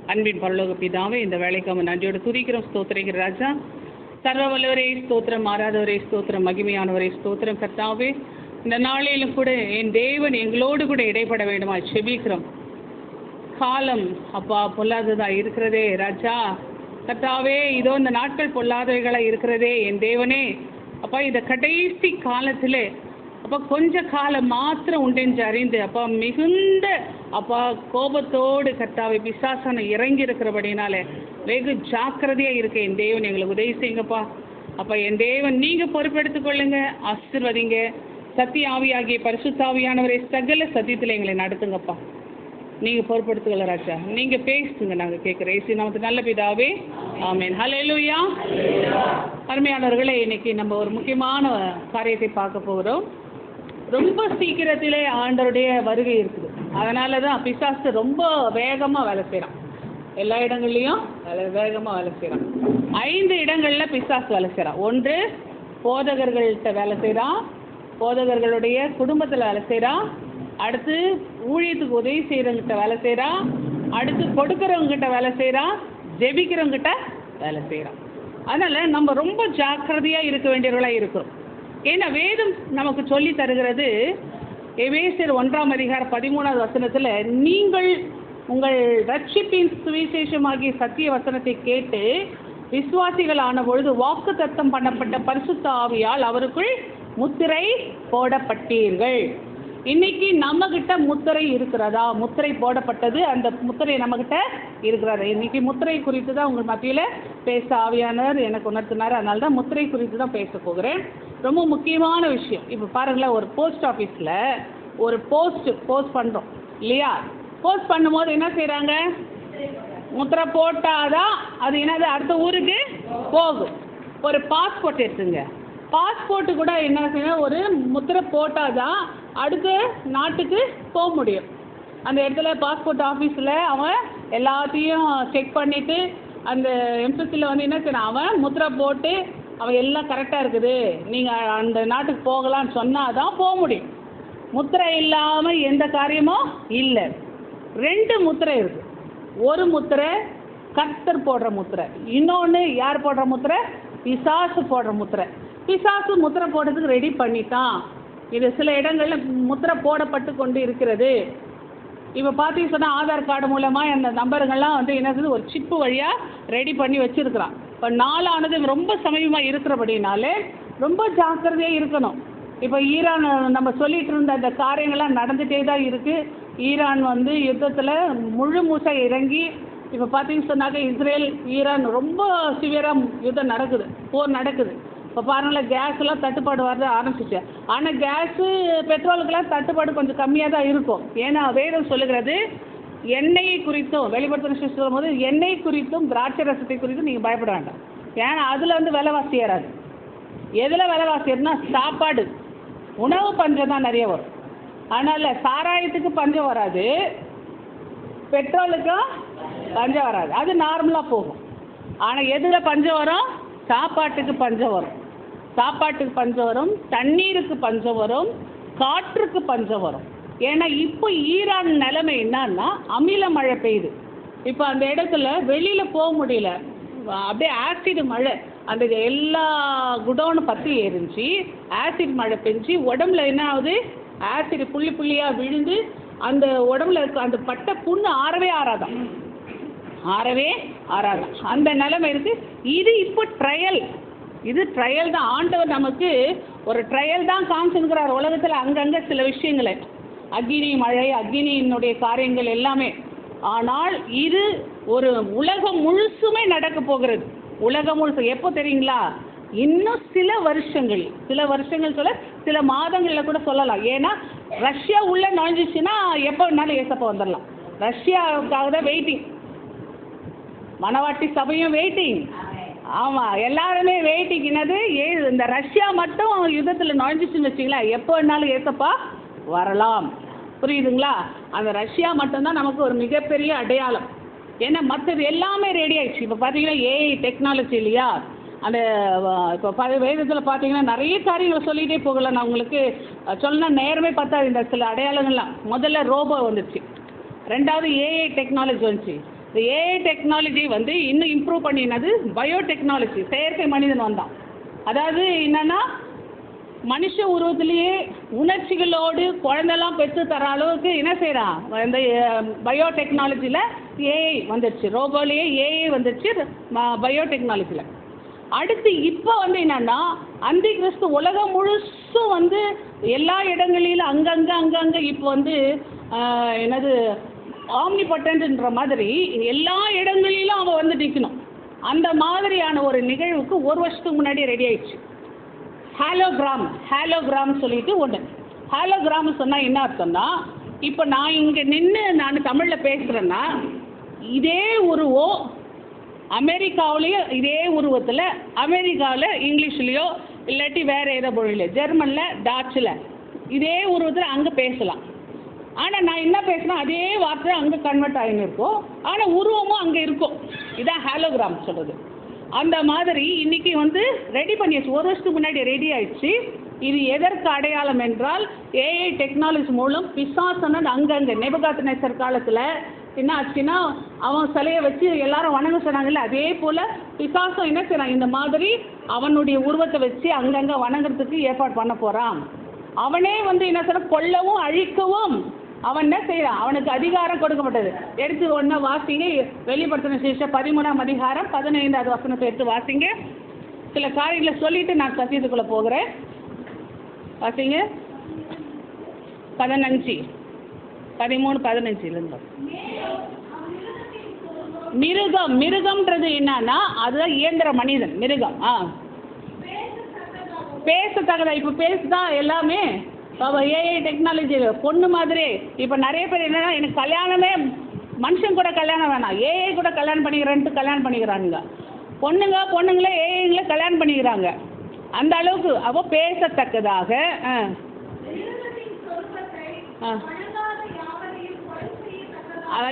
அன்பின் பரலோக பிதாவே, இந்த வேலைக்கு அவன் நன்றியோடு துதிக்கிறோம், ஸ்தோத்திரிக்கிற ராஜா. சர்வ வல்லவரே ஸ்தோத்திரம், மாறாதவரே ஸ்தோத்திரம், மகிமையானவரே ஸ்தோத்திரம். கர்த்தாவே, இந்த நாளிலும் கூட என் தேவன் எங்களோடு கூட இடைப்பட வேண்டுமா செபிக்கிறோம். காலம் அப்பா பொல்லாததாக இருக்கிறதே ராஜா. கர்த்தாவே, இதோ இந்த நாட்கள் பொல்லாதவைகளாக இருக்கிறதே என் தேவனே. அப்பா, இந்த கடைசி காலத்தில் அப்பா கொஞ்ச காலம் மாத்திரம் உண்டென்று அறிந்து அப்பா மிகுந்த அப்பா கோபத்தோடு கர்த்தாவை பிசாசான இறங்கி இருக்கிறபடினால வெகு ஜாக்கிரதையாக இருக்க என் தேவன் எங்களுக்கு உதவி செய்யுங்கப்பா. அப்பா என் தேவன் நீங்கள் பொறுப்பெடுத்துக் கொள்ளுங்க, ஆசீர்வதிங்க. சத்திய ஆவியாகிய பரிசுத்தாவியானவரை சகல சத்தியத்தில் எங்களை நடத்துங்கப்பா. நீங்கள் பொறுப்படுத்துக்கொள்ள ராஜா, நீங்கள் பேசுங்க, நாங்கள் கேட்குறோம். ஏசி நமக்கு நல்ல பிதாவே, ஆமென். ஹல்லேலூயா. அருமையானவர்களே, இன்னைக்கு நம்ம ஒரு முக்கியமான காரியத்தை பார்க்க போகிறோம். ரொம்ப சீக்கிரத்திலே ஆண்டவருடைய வருகை இருக்குது. அதனால தான் பிசாசு ரொம்ப வேகமாக வேலை செய்கிறான். எல்லா இடங்கள்லையும் வேகமாக வேலை செய்கிறான். 5 இடங்களில் பிசாசு வேலை செய்கிறான். 1, போதகர்கள்கிட்ட வேலை செய்கிறான், போதகர்களுடைய குடும்பத்தில் வேலை செய்கிறான். அடுத்து ஊழியத்துக்கு உதவி செய்கிறவங்கிட்ட வேலை செய்கிறான். அடுத்து கொடுக்குறவங்ககிட்ட வேலை செய்கிறான், ஜெபிக்கிறவங்கிட்ட வேலை செய்கிறான். அதனால் நம்ம ரொம்ப ஜாக்கிரதையாக இருக்க வேண்டியவர்களாக இருக்கிறோம். ஏன்னா வேதம் நமக்கு சொல்லி தருகிறது. எபேசியர் 1:13 நீங்கள் உங்கள் ரட்சிப்பின் சுவிசேஷமாகிய சத்திய வசனத்தை கேட்டு விசுவாசிகள் ஆன பொழுது வாக்கு தத்தம் பண்ணப்பட்ட பரிசுத்த ஆவியால் அவருக்குள் முத்திரை போடப்பட்டீர்கள். இன்னைக்கு நம்மகிட்ட முத்திரை இருக்கிறதா? முத்திரை போடப்பட்டது, அந்த முத்திரை நம்மகிட்ட இருக்கிறதா? இன்னைக்கு முத்திரை குறித்து தான் உங்கள் மத்தியில் பேச ஆவியானவர் எனக்கு உணர்த்தினார். அதனால தான் முத்திரை குறித்து தான் பேச போகிறேன். ரொம்ப முக்கியமான விஷயம். இப்போ பாருங்களேன், ஒரு போஸ்ட் ஆஃபீஸில் ஒரு போஸ்ட் பண்ணுறோம் இல்லையா? போஸ்ட் பண்ணும்போது என்ன செய்கிறாங்க? முத்திரை போட்டாதான் அது என்னது அடுத்த ஊருக்கு போகும். ஒரு பாஸ்போர்ட் எடுத்துங்க, பாஸ்போர்ட்டு கூட என்ன செய்யணும், ஒரு முத்திரை போட்டால் தான் அடுத்த நாட்டுக்கு போக முடியும். அந்த இடத்துல பாஸ்போர்ட் ஆஃபீஸில் அவன் எல்லாத்தையும் செக் பண்ணிவிட்டு அந்த எம்பசியில் வந்து என்ன செய்யணும், அவன் முத்திரை போட்டு அவன் எல்லாம் கரெக்டாக இருக்குது, நீங்கள் அந்த நாட்டுக்கு போகலான்னு சொன்னால் தான் போக முடியும். முத்திரை இல்லாமல் எந்த காரியமும் இல்லை. 2 முத்திரை இருக்குது. ஒரு முத்திரை கர்த்தர் போடுற முத்திரை, இன்னொன்று யார் போடுற முத்திரை? பிசாசு போடுற முத்திரை. பிசாசு முத்திரை போடுறதுக்கு ரெடி பண்ணிட்டான். இது சில இடங்களில் முத்திரை போடப்பட்டு கொண்டு இருக்கிறது. இப்போ பார்த்தீங்கன்னு சொன்னால் ஆதார் கார்டு மூலமாக அந்த நம்பருங்கள்லாம் வந்து என்னது ஒரு சிப்பு வழியாக ரெடி பண்ணி வச்சுருக்குறான். இப்போ நாளானது ரொம்ப சமயமாக இருக்கிறபடினாலே ரொம்ப ஜாக்கிரதையாக இருக்கணும். இப்போ ஈரான் நம்ம சொல்லிகிட்டு இருந்த அந்த காரியங்கள்லாம் நடந்துகிட்டே தான் இருக்குது. ஈரான் வந்து யுத்தத்தில் முழு மூசாக இறங்கி இப்போ பார்த்தீங்கன்னு சொன்னாக்க இஸ்ரேல் ஈரான் ரொம்ப சிவியராக யுத்தம் நடக்குது, போர் நடக்குது. இப்போ பாருங்களேன், கேஸ்லாம் தட்டுப்பாடு வரது ஆரம்பிச்சிச்சு. ஆனால் கேஸு பெட்ரோலுக்கெல்லாம் தட்டுப்பாடு கொஞ்சம் கம்மியாக தான் இருக்கும். ஏன்னா வேதம் சொல்லுகிறது எண்ணெய் குறித்தும் வெளிப்படுத்தின சொல்லும் போது எண்ணெய் குறித்தும் திராட்சை ரசத்தை குறித்தும் நீங்கள் பயப்பட வேண்டாம். ஏன்னா அதில் வந்து விலைவாசி ஏறாது. எதில் விலைவாசி ஏறுனா சாப்பாடு, உணவு பஞ்சம் தான் நிறைய வரும். அதனால் சாராயத்துக்கு பஞ்சம் வராது, பெட்ரோலுக்கும் பஞ்சம் வராது, அது நார்மலாக போகும். ஆனால் எதில் பஞ்சம் வரும்? சாப்பாட்டுக்கு பஞ்சம் வரும். சாப்பாட்டுக்கு பஞ்சம் வரும், தண்ணீருக்கு பஞ்சம் வரும், காற்றுக்கு பஞ்சம் வரும். ஏன்னா இப்போ ஈரான் நிலைமை என்னன்னா அமில மழை பெய்யுது. இப்போ அந்த இடத்துல வெளியில் போக முடியல, அப்படியே ஆசிட் மழை. அந்த எல்லா குடோனும் பற்றி எரிஞ்சு ஆசிட் மழை பெஞ்சு உடம்புல என்ன ஆகுது, ஆசிட் புள்ளி புள்ளியாக விழுந்து அந்த உடம்புல இருக்க அந்த பட்டை புண்ணு ஆறவே ஆறாதான். அந்த நிலைமை இருக்குது. இது இப்போ ட்ரையல், இது ட்ரையல் தான். ஆண்டவர் நமக்கு ஒரு ட்ரையல் தான் காமிச்சுருக்கிறார் உலகத்தில் அங்கங்கே சில விஷயங்களை, அக்னி மழை, அக்னியினுடைய காரியங்கள் எல்லாமே. ஆனால் இது ஒரு உலகம் முழுசுமே நடக்க போகிறது. உலகம் முழுசு எப்போ தெரியுங்களா? இன்னும் சில வருஷங்கள் சொல்ல சில மாதங்களில் கூட சொல்லலாம். ஏன்னா ரஷ்யா உள்ளே நுழைஞ்சிச்சுன்னா எப்போ வேணாலும் ஏசப்போ வந்துடலாம். ரஷ்யாவுக்காக தான் வெயிட்டிங், மணவாட்டி சபையும் வெயிட்டிங். ஆமாம், எல்லாருமே வெயிட்டிங். என்னது, இந்த ரஷ்யா மட்டும் யுத்தத்தில் நுழைஞ்சிச்சுன்னு வச்சிங்களா எப்போ வேணாலும் ஏசப்பா வரலாம். புரியுதுங்களா? அந்த ரஷ்யா மட்டும்தான் நமக்கு ஒரு மிகப்பெரிய அடையாளம். ஏன்னா மற்றது எல்லாமே ரெடி ஆயிடுச்சு. இப்போ பார்த்தீங்கன்னா ஏஐ டெக்னாலஜி இல்லையா? அந்த இப்போ வேதத்தில் பார்த்தீங்கன்னா நிறைய காரியங்களை சொல்லிகிட்டே போகலாம். நான் உங்களுக்கு சொல்லணும்னா நேரமே பார்த்தா இந்த சில அடையாளங்கள்லாம். முதல்ல ரோபோ வந்துச்சு, ரெண்டாவது ஏஐ டெக்னாலஜி வந்துச்சு, இந்த ஏஐ டெக்னாலஜி வந்து இன்னும் இம்ப்ரூவ் பண்ணினது பயோடெக்னாலஜி, செயற்கை மனிதன் வந்தான். அதாவது என்னென்னா மனுஷ உருவத்திலேயே உணர்ச்சிகளோடு குழந்தெல்லாம் பெற்று தர அளவுக்கு என்ன செய்கிறான், இந்த பயோடெக்னாலஜியில் ஏஐ வந்துடுச்சு. ரோபோலேயே ஏஐ வந்துடுச்சு பயோடெக்னாலஜியில். அடுத்து இப்போ வந்து என்னென்னா அந்தி கிறிஸ்து உலகம் முழுசும் வந்து எல்லா இடங்களிலும் அங்கங்கே இப்போ வந்து என்னது ஆம்னிபட்டன்ட்ன்ற மாதிரி எல்லா இடங்களிலும் அவன் வந்து நிற்கணும். அந்த மாதிரியான ஒரு நிகழ்வுக்கு ஒரு வருஷத்துக்கு முன்னாடி ரெடி ஆயிடுச்சு. ஹாலோகிராம் சொல்லிட்டு ஒன்று. ஹாலோகிராம் சொன்னால் என்ன அர்த்தம்னா, இப்போ நான் இங்கே நின்று நான் தமிழில் பேசுகிறேன்னா இதே உருவம் அமெரிக்காவிலேயே இதே உருவத்தில் அமெரிக்காவில் இங்கிலீஷ்லேயோ இல்லாட்டி வேறு ஏதோ மொழியில ஜெர்மனில் டாச்சில் இதே உருவத்தில் அங்கே பேசலாம். ஆனால் நான் என்ன பேசுனா அதே வார்த்தை அங்கே கன்வெர்ட் ஆகின்னு இருக்கும், ஆனால் உருவமும் அங்கே இருக்கும். இதான் ஹாலோகிராம் சொல்கிறது. அந்த மாதிரி இன்றைக்கி வந்து ரெடி பண்ணியாச்சு, ஒரு வருஷத்துக்கு முன்னாடி ரெடி ஆயிடுச்சு. இது எதற்கு அடையாளம் என்றால் ஏஐ டெக்னாலஜி மூலம் பிசாசனன் அங்கங்கே நேபுகாத்நேச்சர் காலத்தில் என்ன ஆச்சுன்னா அவன் சிலையை வச்சு எல்லாரும் வணங்க சொன்னாங்கல்ல, அதே போல் பிசாசம் என்ன செய்கிறான், இந்த மாதிரி அவனுடைய உருவத்தை வச்சு அங்கங்கே வணங்குறதுக்கு ஏற்பாடு பண்ண போகிறான். அவனே வந்து என்ன சொல்ல கொல்லவும் அழிக்கவும் அவன் என்ன செய்கிறான், அவனுக்கு அதிகாரம் கொடுக்கப்பட்டது. எடுத்து ஒன்றா வாசிங்க, வெளிப்படுத்தின விசேஷம் 13ஆம் அதிகாரம் 15வது வசனத்தை எடுத்து வாசிங்க. சில காரியங்களை சொல்லிட்டு நான் சத்தியத்துக்குள்ளே போகிறேன். வாசிங்க 15 13 15 மிருகம்ன்றது என்னன்னா அதுதான் இயந்திர மனிதன் மிருகம். பேசத்தக்கதா இப்போ பேசுதான் எல்லாமே ஏஐ டெக்னாலஜி பொண்ணு மாதிரி. இப்போ நிறைய பேர் என்னன்னா எனக்கு கல்யாணமே மனுஷன் கூட கல்யாணம் வேணாம், ஏஐ கூட கல்யாணம் பண்ணிக்கிறேன்ட்டு கல்யாணம் பண்ணிக்கிறானுங்க. பொண்ணுங்களே ஏஐங்களே கல்யாணம் பண்ணிக்கிறாங்க. அந்த அளவுக்கு அவ பேசத்தக்கதாக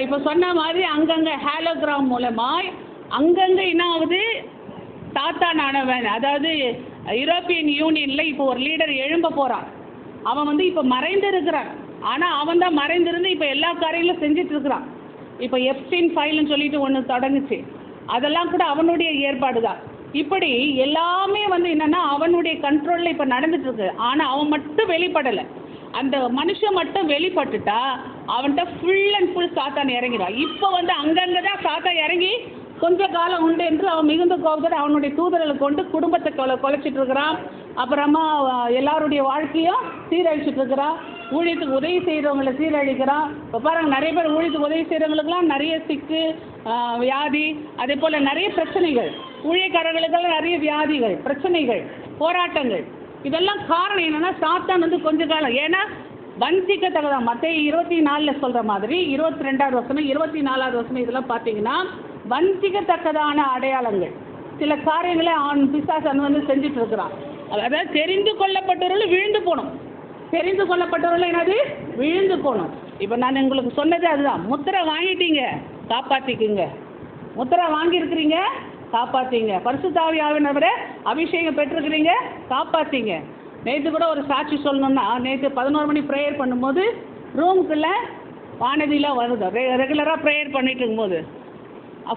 இப்போ சொன்ன மாதிரி அங்கங்கே ஹாலோகிராம் மூலமாக அங்கங்கே என்ன ஆகுது, சாத்தானானவன், அதாவது யூரோப்பியன் யூனியனில் இப்போ ஒரு லீடர் எழும்ப போகிறான். அவன் வந்து இப்போ மறைந்து இருக்கிறான், ஆனால் அவன் தான் மறைந்திருந்து இப்போ எல்லா காரியங்களும் செஞ்சுட்டு இருக்கிறான். இப்போ எப்ஸ்டீன் ஃபைல்னு சொல்லிட்டு ஒன்று தொடங்குச்சு, அதெல்லாம் கூட அவனுடைய ஏற்பாடு தான். இப்படி எல்லாமே வந்து என்னென்னா அவனுடைய கண்ட்ரோலில் இப்போ நடந்துட்டுருக்கு. ஆனால் அவன் மட்டும் வெளிப்படலை. அந்த மனுஷன் மட்டும் வெளிப்பட்டுட்டா அவன்கிட்ட ஃபுல் அண்ட் ஃபுல் சாத்தான் இறங்கிடும். இப்போ வந்து அங்கங்கே தான் சாத்தான் இறங்கி கொஞ்ச காலம் உண்டு என்று அவன் மிகுந்த கோபத்தோடு அவனுடைய தூதர்களை கொண்டு குடும்பத்தை கொலைச்சிட்டு இருக்கிறான். அப்புறமா எல்லாருடைய வாழ்க்கையும் சீரழிச்சிட்டு இருக்கிறான். ஊழியத்துக்கு உதவி செய்கிறவங்களை சீரழிக்கிறான். இப்போ பாருங்கள், நிறைய பேர் ஊழியத்துக்கு உதவி செய்கிறவங்களுக்கெல்லாம் நிறைய சிக்கு வியாதி, அதே போல் நிறைய பிரச்சனைகள், ஊழியக்காரர்களுக்கெல்லாம் நிறைய வியாதிகள், பிரச்சனைகள், போராட்டங்கள். இதெல்லாம் காரணம் என்னென்னா சாத்தான் வந்து கொஞ்ச காலம், ஏன்னா வஞ்சிக்கத்தக்கதான். மத்தேயு 24 சொல்கிற மாதிரி 22வது வசனம் 24வது வசனம் இதெல்லாம் பார்த்தீங்கன்னா வஞ்சிக்கத்தக்கதான அடையாளங்கள், சில காரியங்களை பிசாசன் வந்து செஞ்சுட்டு இருக்கிறான். அதாவது தெரிந்து கொள்ளப்பட்டவர்கள் விழுந்து போகணும். தெரிந்து கொள்ளப்பட்டவர்கள் என்னது விழுந்து போகணும். இப்போ நான் உங்களுக்கு சொன்னது அதுதான். முத்திரை வாங்கிட்டீங்க, காப்பாற்றிக்குங்க. முத்திரை வாங்கியிருக்கிறீங்க, காப்பாற்றிங்க. பரிசுத்த ஆவியானவரை அபிஷேகம் பெற்றிருக்கிறீங்க, காப்பாற்றிங்க. நேற்று கூட ஒரு சாட்சி சொல்லணும்னா, நேற்று 11 மணி ப்ரேயர் பண்ணும்போது ரூமுக்குள்ளே வானதிலாம் வருது. ரெகுலராக ப்ரேயர் பண்ணிட்டு இருக்கும்போது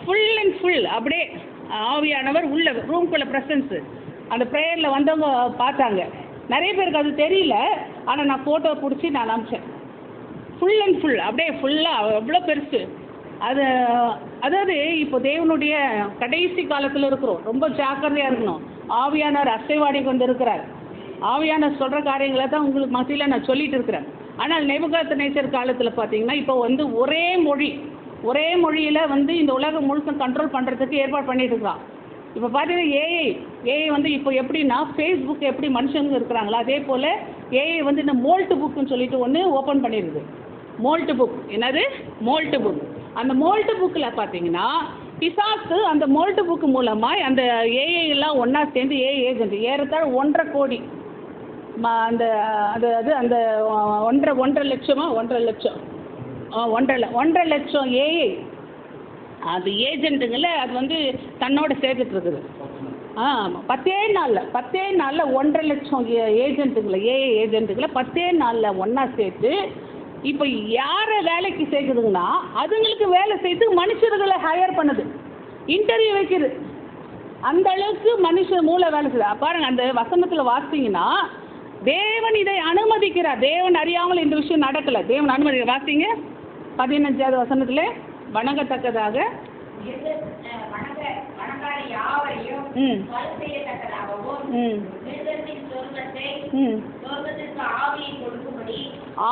ஃபுல் அண்ட் ஃபுல் அப்படியே ஆவியானவர் உள்ள ரூம்குள்ளே ப்ரெசன்ஸு. அந்த ப்ரேயரில் வந்தவங்க பார்த்தாங்க. நிறைய பேருக்கு அது தெரியல, ஆனால் நான் ஃபோட்டோ பிடிச்சி நான் அனுப்பிச்சேன். ஃபுல் அண்ட் ஃபுல் அப்படியே ஃபுல்லாக அவ்வளோ பெருசு. அதாவது இப்போ தேவனுடைய கடைசி காலத்தில் இருக்கிறோம், ரொம்ப ஜாக்கிரதையாக இருக்கணும். ஆவியானவர் அசைவாடி கொண்டு இருக்கிறார். ஆவியானவர் சொல்கிற காரியங்களை தான் உங்களுக்கு மத்தியில் நான் சொல்லிட்டு இருக்கிறேன். ஆனால் நேபுகாத்நேச்சர் காலத்தில் பார்த்தீங்கன்னா இப்போ வந்து ஒரே மொழியில் வந்து இந்த உலகம் முழுக்க கண்ட்ரோல் பண்ணுறதுக்கு ஏற்பாடு பண்ணிட்டு இருக்கிறான். இப்போ பார்த்தீங்கன்னா ஏஐ வந்து இப்போ எப்படின்னா ஃபேஸ்புக் எப்படி மனுஷங்க இருக்கிறாங்களா அதே போல் ஏஐ வந்து இந்த மோல்ட் புக்குன்னு சொல்லிட்டு ஒன்று ஓப்பன் பண்ணிடுது. மோல்ட் புக் என்னது? Mould book. அந்த மோல்ட் புக்கில் பார்த்தீங்கன்னா பிசாசு அந்த மோல்ட் புக்கு மூலமாக அந்த ஏஐ எல்லாம் ஒன்றா சேர்ந்து ஏஐ ஏஜென்ட் ஏறத்தாழ 1.5 கோடி அந்த அது அது அந்த 1.5 லட்சமா 1.5 லட்சம் 1.5 லட்சம் ஏஐ அது ஏஜென்ட்டுங்கள அது வந்து தன்னோட சேர்த்துட்டு இருக்குது. 10 நாளில் 1.5 லட்சம் ஏஜென்ட்டுங்களை ஏஐ ஏஜென்ட்டுகளை 10 நாளில் ஒன்றா சேர்த்து இப்போ யாரை வேலைக்கு சேர்க்குதுங்கன்னா அதுங்களுக்கு வேலை செய்து மனுஷர்களை ஹையர் பண்ணுது, இன்டர்வியூ வைக்குது. அந்த அளவுக்கு மனுஷ மூளை வேலை செய்யுது. பாருங்க, அந்த வசனத்தில் வாசிங்கன்னா தேவன் இதை அனுமதிக்கிறார். தேவன் அறியாமல் இந்த விஷயம் நடக்கல, தேவன் அனுமதிக்கிறார். வாசிங்க 15வது வசனத்தில், வணங்கத்தக்கதாக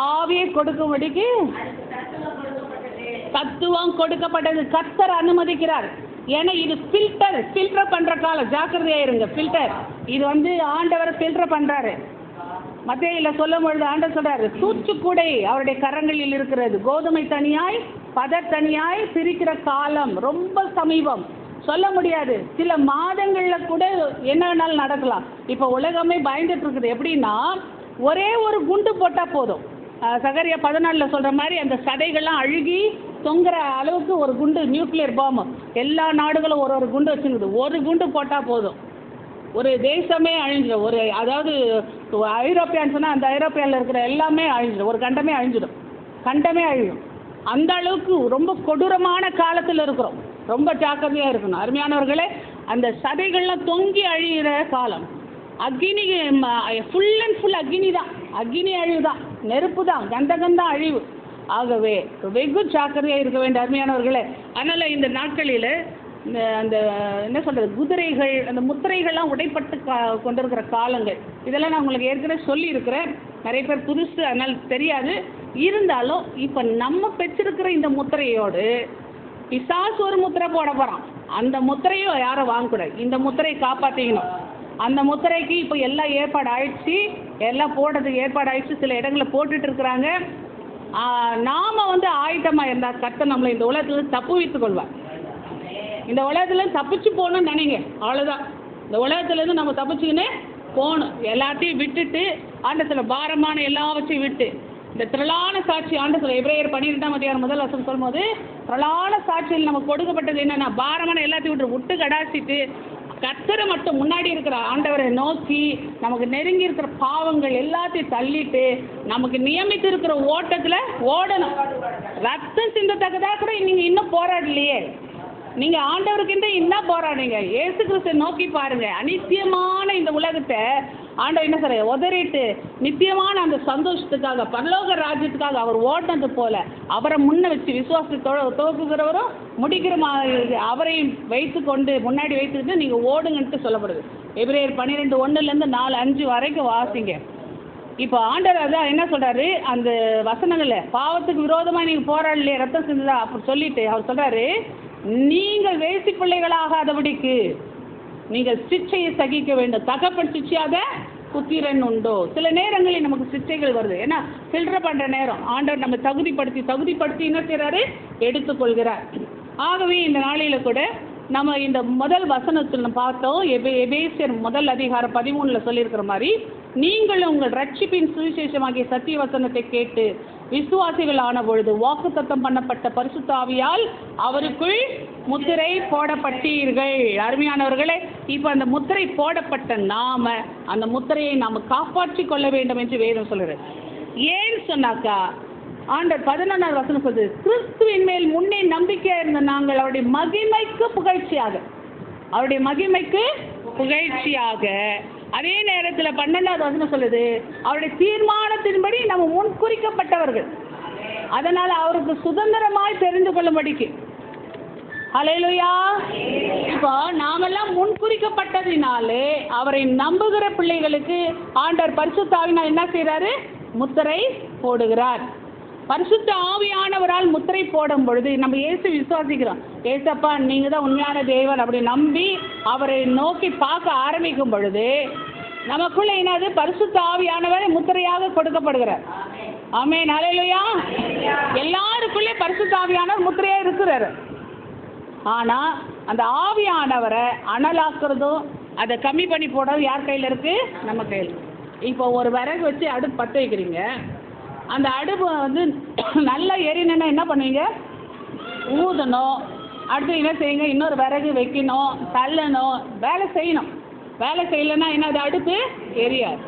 ஆவியை கொடுக்கும்படிக்கு தத்துவம் கொடுக்கப்பட்டது. கர்த்தர் அனுமதிக்கிறார். ஏன்னா இது ஃபில்டர் பண்ற காலம். ஜாக்கிரதையா இருங்க. ஃபில்டர் இது ஆண்டவர் ஃபில்டர் பண்றாரு. மத்தேயுல சொல்லும் பொழுது ஆண்டவர் சொல்றாரு, தூற்றுக்கூடை அவருடைய கரங்களில் இருக்கிறது, கோதுமை தனியாய் பதர் தனியாய் பிரிக்கிற காலம் ரொம்ப சமீபம். சொல்ல முடியாது, சில மாதங்கள்ல கூட என்ன வேணாலும் நடக்கலாம். இப்போ உலகமே பயந்துட்டு இருக்குது. எப்படின்னா, ஒரே ஒரு குண்டு போட்டா போதும். சகரியா 14 சொல்ற மாதிரி அந்த சதைகள்லாம் அழுகி தொங்குற அளவுக்கு ஒரு குண்டு, நியூக்ளியர் பாம்பு. எல்லா நாடுகளும் ஒரு குண்டு வச்சுருக்குது. ஒரு குண்டு போட்டால் போதும், ஒரு தேசமே அழிஞ்சிடும். அதாவது ஐரோப்பியான்னு அந்த ஐரோப்பியாவில் இருக்கிற எல்லாமே அழிஞ்சிடும். ஒரு கண்டமே அழிஞ்சிடும், கண்டமே அழியும். அந்த அளவுக்கு ரொம்ப கொடூரமான காலத்தில் இருக்கிறோம். ரொம்ப ஜாக்கிரதையாக இருக்கணும் அருமையானவர்களே. அந்த சதைகள்லாம் தொங்கி அழிகிற காலம். அக்னி ஃபுல் அண்ட் ஃபுல் அக்னி தான், அக்னி அழிவு தான், நெருப்பு தான், கந்தகந்தான் அழிவு. ஆகவே வெகு ஜாக்கிரதையாக இருக்க வேண்டிய அருமையானவர்களே. அதனால் இந்த நாட்களில் அந்த என்ன சொல்கிறது, குதிரைகள், அந்த முத்திரைகள்லாம் உடைப்பட்டு கொண்டிருக்கிற காலங்கள். இதெல்லாம் நான் உங்களுக்கு ஏற்கனவே சொல்லியிருக்கிறேன். நிறைய பேர் புதுசு, அதனால் தெரியாது. இருந்தாலும் இப்போ நம்ம பெற்றிருக்கிற இந்த முத்திரையோடு பிசாசு ஒரு முத்திரை போட போகிறான். அந்த முத்திரையும் யாரும் வாங்கக்கூடாது. இந்த முத்திரையை காப்பாற்றிக்கணும். அந்த முத்திரைக்கு இப்போ எல்லாம் ஏற்பாடு ஆயிடுச்சு, எல்லாம் போடுறதுக்கு ஏற்பாடு ஆயிடுச்சு. சில இடங்களில் போட்டுட்டு இருக்கிறாங்க. நாம் ஆயத்தமாக இருந்தால் கர்த்தர் நம்மளை இந்த உலகத்தில் தப்பு வைத்துக் கொள்வார். இந்த உலகத்தில் தப்பிச்சு போகணும்னு நினைங்க, அவ்வளோதான். இந்த உலகத்துலேருந்து நம்ம தப்பிச்சுக்கின்னு போகணும். எல்லாத்தையும் விட்டுட்டு ஆண்டத்தில் பாரமான எல்லாவற்றையும் விட்டு இந்த திரளான சாட்சி ஆண்டத்தில் எபிரேயர் 12 முதல் வசனம் சொல்லும்போது, திரளான சாட்சியில் நமக்கு கொடுக்கப்பட்டது என்னென்னா, பாரமான எல்லாத்தையும் விட்டு கடாசிட்டு கர்த்தரை மட்டும் முன்னாடி இருக்கிற ஆண்டவரை நோக்கி நமக்கு நெருங்கி இருக்கிற பாவங்கள் எல்லாத்தையும் தள்ளிட்டு நமக்கு நியமித்து இருக்கிற ஓட்டத்தில் ஓடணும். ரத்தம் சிந்தத்தக்கதாக கூட நீங்கள் இன்னும் போராடலையே. நீங்கள் ஆண்டவருக்கிட்ட இன்னும் போராடுங்க. இயேசு கிறிஸ்துவை நோக்கி பாருங்க. அநித்தியமான இந்த உலகத்தை ஆண்டவர் என்ன சொல்ற உதறிட்டு நித்தியமான அந்த சந்தோஷத்துக்காக, பரலோக ராஜ்யத்துக்காக அவர் ஓடினது போல அவரை முன்ன வச்சு விசுவாசத்தை துவக்குகிறவரும் முடிக்கிற அவரை வைத்து கொண்டு முன்னாடி வைத்துக்கிட்டு நீங்கள் ஓடுங்கன்ட்டு சொல்லப்படுது. எபிரேயர் 12:1 4-5 வரைக்கும் வாசிங்க. இப்போ ஆண்டவர் அதான் என்ன சொல்கிறாரு, அந்த வசனங்களில் பாவத்துக்கு விரோதமாக நீங்கள் போராடலையே, ரத்தம் சிந்தா அப்படி சொல்லிட்டு அவர் சொல்கிறாரு, நீங்கள் வேசி பிள்ளைகளாகாதபடிக்கு நீங்கள் சிச்சையை சகிக்க வேண்டும். தகப்பன் சிச்சையாக புத்திரன் உண்டோ. சில நேரங்களில் நமக்கு சிச்சைகள் வருது. ஏன்னா ஃபில்டர் பண்ணுற நேரம் ஆண்டவர் நம்ம தகுதிப்படுத்தி என்ன செய்கிறாரு, எடுத்துக்கொள்கிறார். ஆகவே இந்த நாளில் கூட நம்ம இந்த முதல் வசனத்தில் நம்ம பார்த்தோம். எபேசியர் 1:13 சொல்லியிருக்கிற மாதிரி, நீங்கள் உங்கள் ரட்சிப்பின் சுவிசேஷமாகிய சத்திய வசனத்தை கேட்டு விசுவாசிகள் ஆன பொழுது வாக்குத்தத்தம் பண்ணப்பட்ட பரிசுத்த ஆவியால் அவருக்குள் முத்திரை போடப்பட்டீர்கள். அருமையானவர்களே, இப்போ அந்த முத்திரை போடப்பட்ட நாம அந்த முத்திரையை நாம் காப்பாற்றி கொள்ள வேண்டும் என்று வேதம் சொல்கிறது. ஏன் சொன்னாக்கா, ஆண்டவர் 11 வசனம் சொல்லுது, கிறிஸ்துவின் மேல் முன்னே நம்பிக்கையாக இருந்த நாங்கள் அவருடைய மகிமைக்கு புகழ்ச்சியாக அதே நேரத்தில் 12 வசனம் சொல்லுது, அவருடைய தீர்மானத்தின்படி நம்ம முன்குறிக்கப்பட்டவர்கள், அதனால் அவருக்கு சுதந்திரமாய் தெரிந்து கொள்ளும்படிக்கு. ஹல்லேலூயா. இப்போ நாமெல்லாம் முன்குறிக்கப்பட்டதினாலே அவரை நம்புகிற பிள்ளைகளுக்கு ஆண்டவர் பரிசுத்த ஆவியினால் என்ன செய்கிறாரு, முத்திரை போடுகிறார். பரிசுத்த ஆவியானவரால் முத்திரை போடும் பொழுது நம்ம இயேசு விசுவாசிக்கிறோம். ஏசப்பா நீங்கள் தான் உண்மையான தேவன் அப்படி நம்பி அவரை நோக்கி பார்க்க ஆரம்பிக்கும் பொழுது நமக்குள்ள என்னது, பரிசுத்த ஆவியானவர் முத்திரையாக கொடுக்கப்படுகிறார். ஆமென். ஹல்லேலூயா. எல்லாருக்குள்ளே பரிசுத்த ஆவியானவர் முத்திரையாக இருக்கிறார். ஆனால் அந்த ஆவியானவரை அனலாக்குறதும் அதை கம்மி பண்ணி போடுறதும் யார் கையில் இருக்குது, நம்ம கையில். இப்போ ஒரு விறகு வச்சு அடுப்பு பற்ற வைக்கிறீங்க. அந்த அடுப்பு நல்லா எரியணுன்னா என்ன பண்ணுவீங்க, ஊதணும். அடுத்து என்ன செய்யுங்க, இன்னொரு விறகு வைக்கணும், தள்ளணும், வேலை செய்யணும். வேலை செய்யலைன்னா என்ன, அது அடுப்பு எரியாது.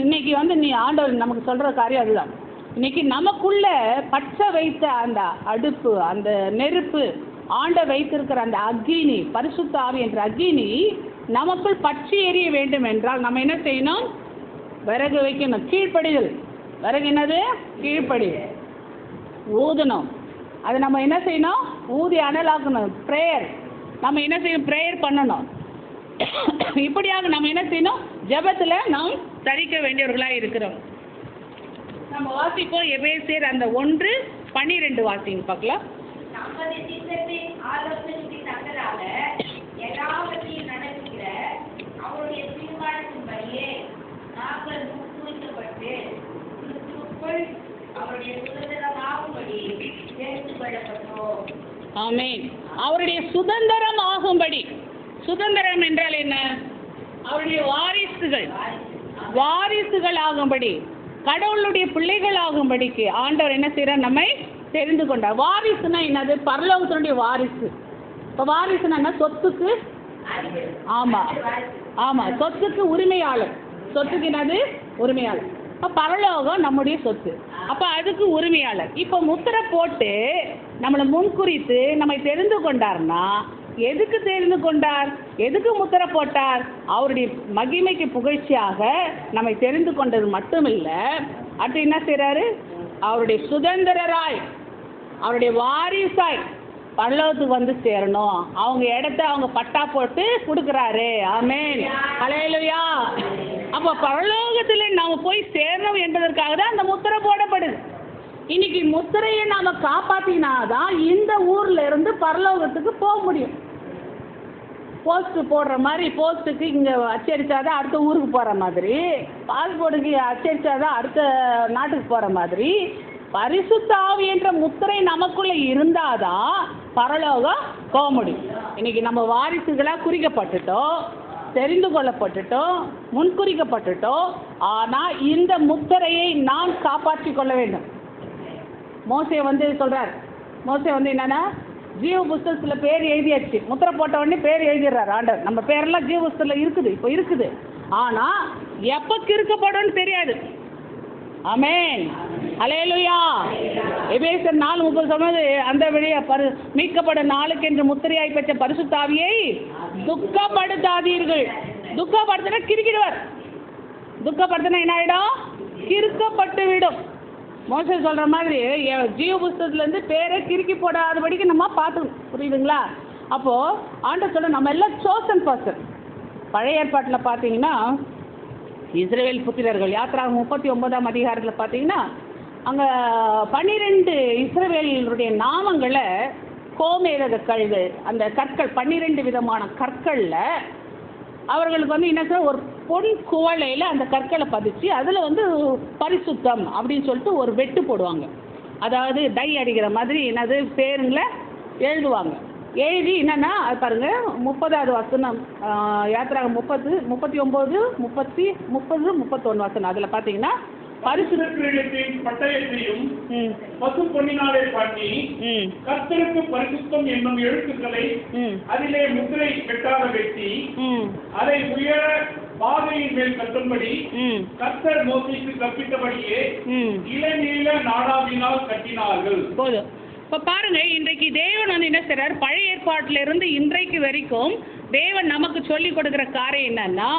இன்னைக்கு நீ ஆண்டவர் நமக்கு சொல்கிற காரியம் அதுதான். இன்னைக்கு நமக்குள்ள பற்ற வைத்த அந்த அடுப்பு, அந்த நெருப்பு, ஆண்ட வைத்திருக்கிற அந்த அக்கினி, பரிசுத்த ஆவி என்ற அக்கினி நமக்குள் பற்றி எரிய வேண்டும் என்றால் நம்ம என்ன செய்யணும்? விறகு வைக்கணும். கீழ்ப்படிதல். விறகு என்னது? கீழ்ப்படிதல். ஊதணும். அது நம்ம என்ன செய்யணும்? ஊதி அனலாக்கணும். ப்ரேயர். நம்ம என்ன செய்யணும்? ப்ரேயர் பண்ணணும். இப்படியாக நம்ம என்ன செய்யணும்? ஜெபத்தில் நாம் தரிக்க வேண்டியவர்களாக இருக்கிறோம். நம்ம வாசிப்போம் எபேசியர் அந்த 1:12 வாசிங்க பார்க்கலாம். நமது சித்தத்தின் ஆலோசனைக்கு தக்கதாக எல்லாவற்றையும் நடக்கிற அவருடைய தீர்மானத்தின்படியே நாங்கள் முன்குறிக்கப்பட்டு கிறிஸ்துவுக்குள் அவருடைய சுதந்திரமாகும்படி சேர்த்துக் கொள்ளப்பட்டோம். ஆமென். அவருடைய சுதந்திரம் ஆகும்படி. சுதந்திரம் என்றால் என்ன? அவருடைய வாரிசுகள் ஆகும்படி, கடவுளுடைய பிள்ளைகள் ஆகும்படிக்கு ஆண்டவர் என்ன செய்யறார்? நம்மை தெரிந்து கொண்டார். வாரிசுனா என்னது? பரலோகத்தினுடைய வாரிசு. இப்போ வாரிசுனா சொத்துக்கு, ஆமாம், சொத்துக்கு உரிமையாளர். சொத்துக்கு என்னது? உரிமையாளர். இப்போ பரலோகம் நம்முடைய சொத்து. அப்போ அதுக்கு உரிமையாளர். இப்போ முத்திரை போட்டு நம்மளை முன்குறித்து நம்மை தெரிந்து கொண்டார்னா, எதுக்கு தெரிந்து கொண்டார்? எதுக்கு முத்திரை போட்டார்? அவருடைய மகிமைக்கு புகழ்ச்சியாக நம்மை தெரிந்து கொண்டது மட்டுமில்லை, அடுத்து என்ன செய்கிறாரு? அவருடைய சுதந்திரராய், அவருடைய வாரிசாய் பரலோகத்துக்கு வந்து சேரணும். அவங்க இடத்த அவங்க பட்டா போட்டு கொடுக்குறாரு. ஆமென். ஹல்லேலூயா. அப்போ பரலோகத்தில் நாம் போய் சேரணும் என்பதற்காக தான் அந்த முத்திரை போடப்படுது. இன்னைக்கு முத்திரையை நாம் காப்பாற்றினாதான் இந்த ஊர்ல இருந்து பரலோகத்துக்கு போக முடியும். போஸ்ட் போடுற மாதிரி, போஸ்ட்டுக்கு இங்கே அச்சடிச்சாதான் அடுத்த ஊருக்கு போகிற மாதிரி, பாஸ்போர்ட்டுக்கு அச்சடிச்சாதான் அடுத்த நாட்டுக்கு போகிற மாதிரி, பரிசுத்த ஆவி என்ற முத்திரை நமக்குள்ள இருந்தாதான் பரலோகம் போக முடியும். இன்னைக்கு நம்ம வாரிசுகளாக குறிக்கப்பட்டுட்டோம், தெரிந்து கொள்ளப்பட்டுட்டோம், முன்குறிக்கப்பட்டுட்டோம். ஆனால் இந்த முத்திரையை நாம் காப்பாற்றி கொள்ள வேண்டும். மோசே வந்து சொல்கிறார். மோசே வந்து என்னென்னா, ஜீவ புஸ்தகத்தில் பேர் எழுதியாச்சு. முத்திரை போட்ட உடனே பேர் எழுதிடுறாரு ஆண்டவர். நம்ம பேரெல்லாம் ஜீவ புஸ்தகத்தில் இருக்குது, இப்போ இருக்குது. ஆனால் எப்போ கிறுக்கப்படும் தெரியாது. ஆமென். ஹல்லேலூயா. எபேசியர் 4:30 சொன்னது, அந்த வழியா மீட்கப்படும் நாளுக்கு என்று முத்திரையாய் பெற்ற பரிசுத்த ஆவியை துக்கப்படுத்தாதீர்கள். துக்கப்படுத்தினா கிறுக்கிடுவார். துக்கப்படுத்தினா என்ன ஆகிடும்? கிறுக்கப்பட்டு விடும். மோசே சொல்கிற மாதிரி ஜீவ புஸ்தகத்துலேருந்து பேரை கிறுக்கி போடாதபடிக்கு நம்ம பார்த்துக்கணும். புரியுதுங்களா? அப்போது ஆண்டவர் சொல்ல நம்ம எல்லாம் சோசன் பர்சன். பழைய ஏற்பாட்டில் பார்த்தீங்கன்னா இஸ்ரவேல் புத்திரர்கள் யாத்திராகமம் 39ஆம் அதிகாரத்தில் பார்த்தீங்கன்னா அங்கே 12 இஸ்ரவேலுடைய நாமங்களை கோமேதக கல்கள், அந்த கற்கள் 12 விதமான கற்களில் அவர்களுக்கு வந்து என்ன சொல்ல, ஒரு பொன் குவளையில் அந்த கற்களை பதிச்சு அதில் வந்து பரிசுத்தம் அப்படின்னு சொல்லிட்டு ஒரு வெட்டு போடுவாங்க. அதாவது டை அடிக்கிற மாதிரி என்னது பேருங்களை எழுதுவாங்க. எழுதி என்னென்னா அது பாருங்கள், 30வது வசனம் யாத்திராகம் 30, 39, 30, 31 வசனம். அதில் பார்த்தீங்கன்னா பரிசுத்தத்தின் பட்டயத்தையும் பசு பொன்னினாலே பண்ணி கர்த்தருக்கு பரிசுத்தம் என்னும் எழுத்துக்களை அதிலே முத்திரை வெட்டாத வெட்டி அதை உயர பாதையின் மேல் கட்டும்படி கர்த்தர் மோசேக்கு கற்பித்தபடியே இளநீல நாடாவினால் கட்டினார்கள். போதும். இப்போ பாருங்க, இன்றைக்கு தேவன் வந்து என்ன செய்றார்? பழைய ஏற்பாட்டில இருந்து இன்றைக்கு வரைக்கும் தேவன் நமக்கு சொல்லி கொடுக்கிற காரியம் என்னன்னா,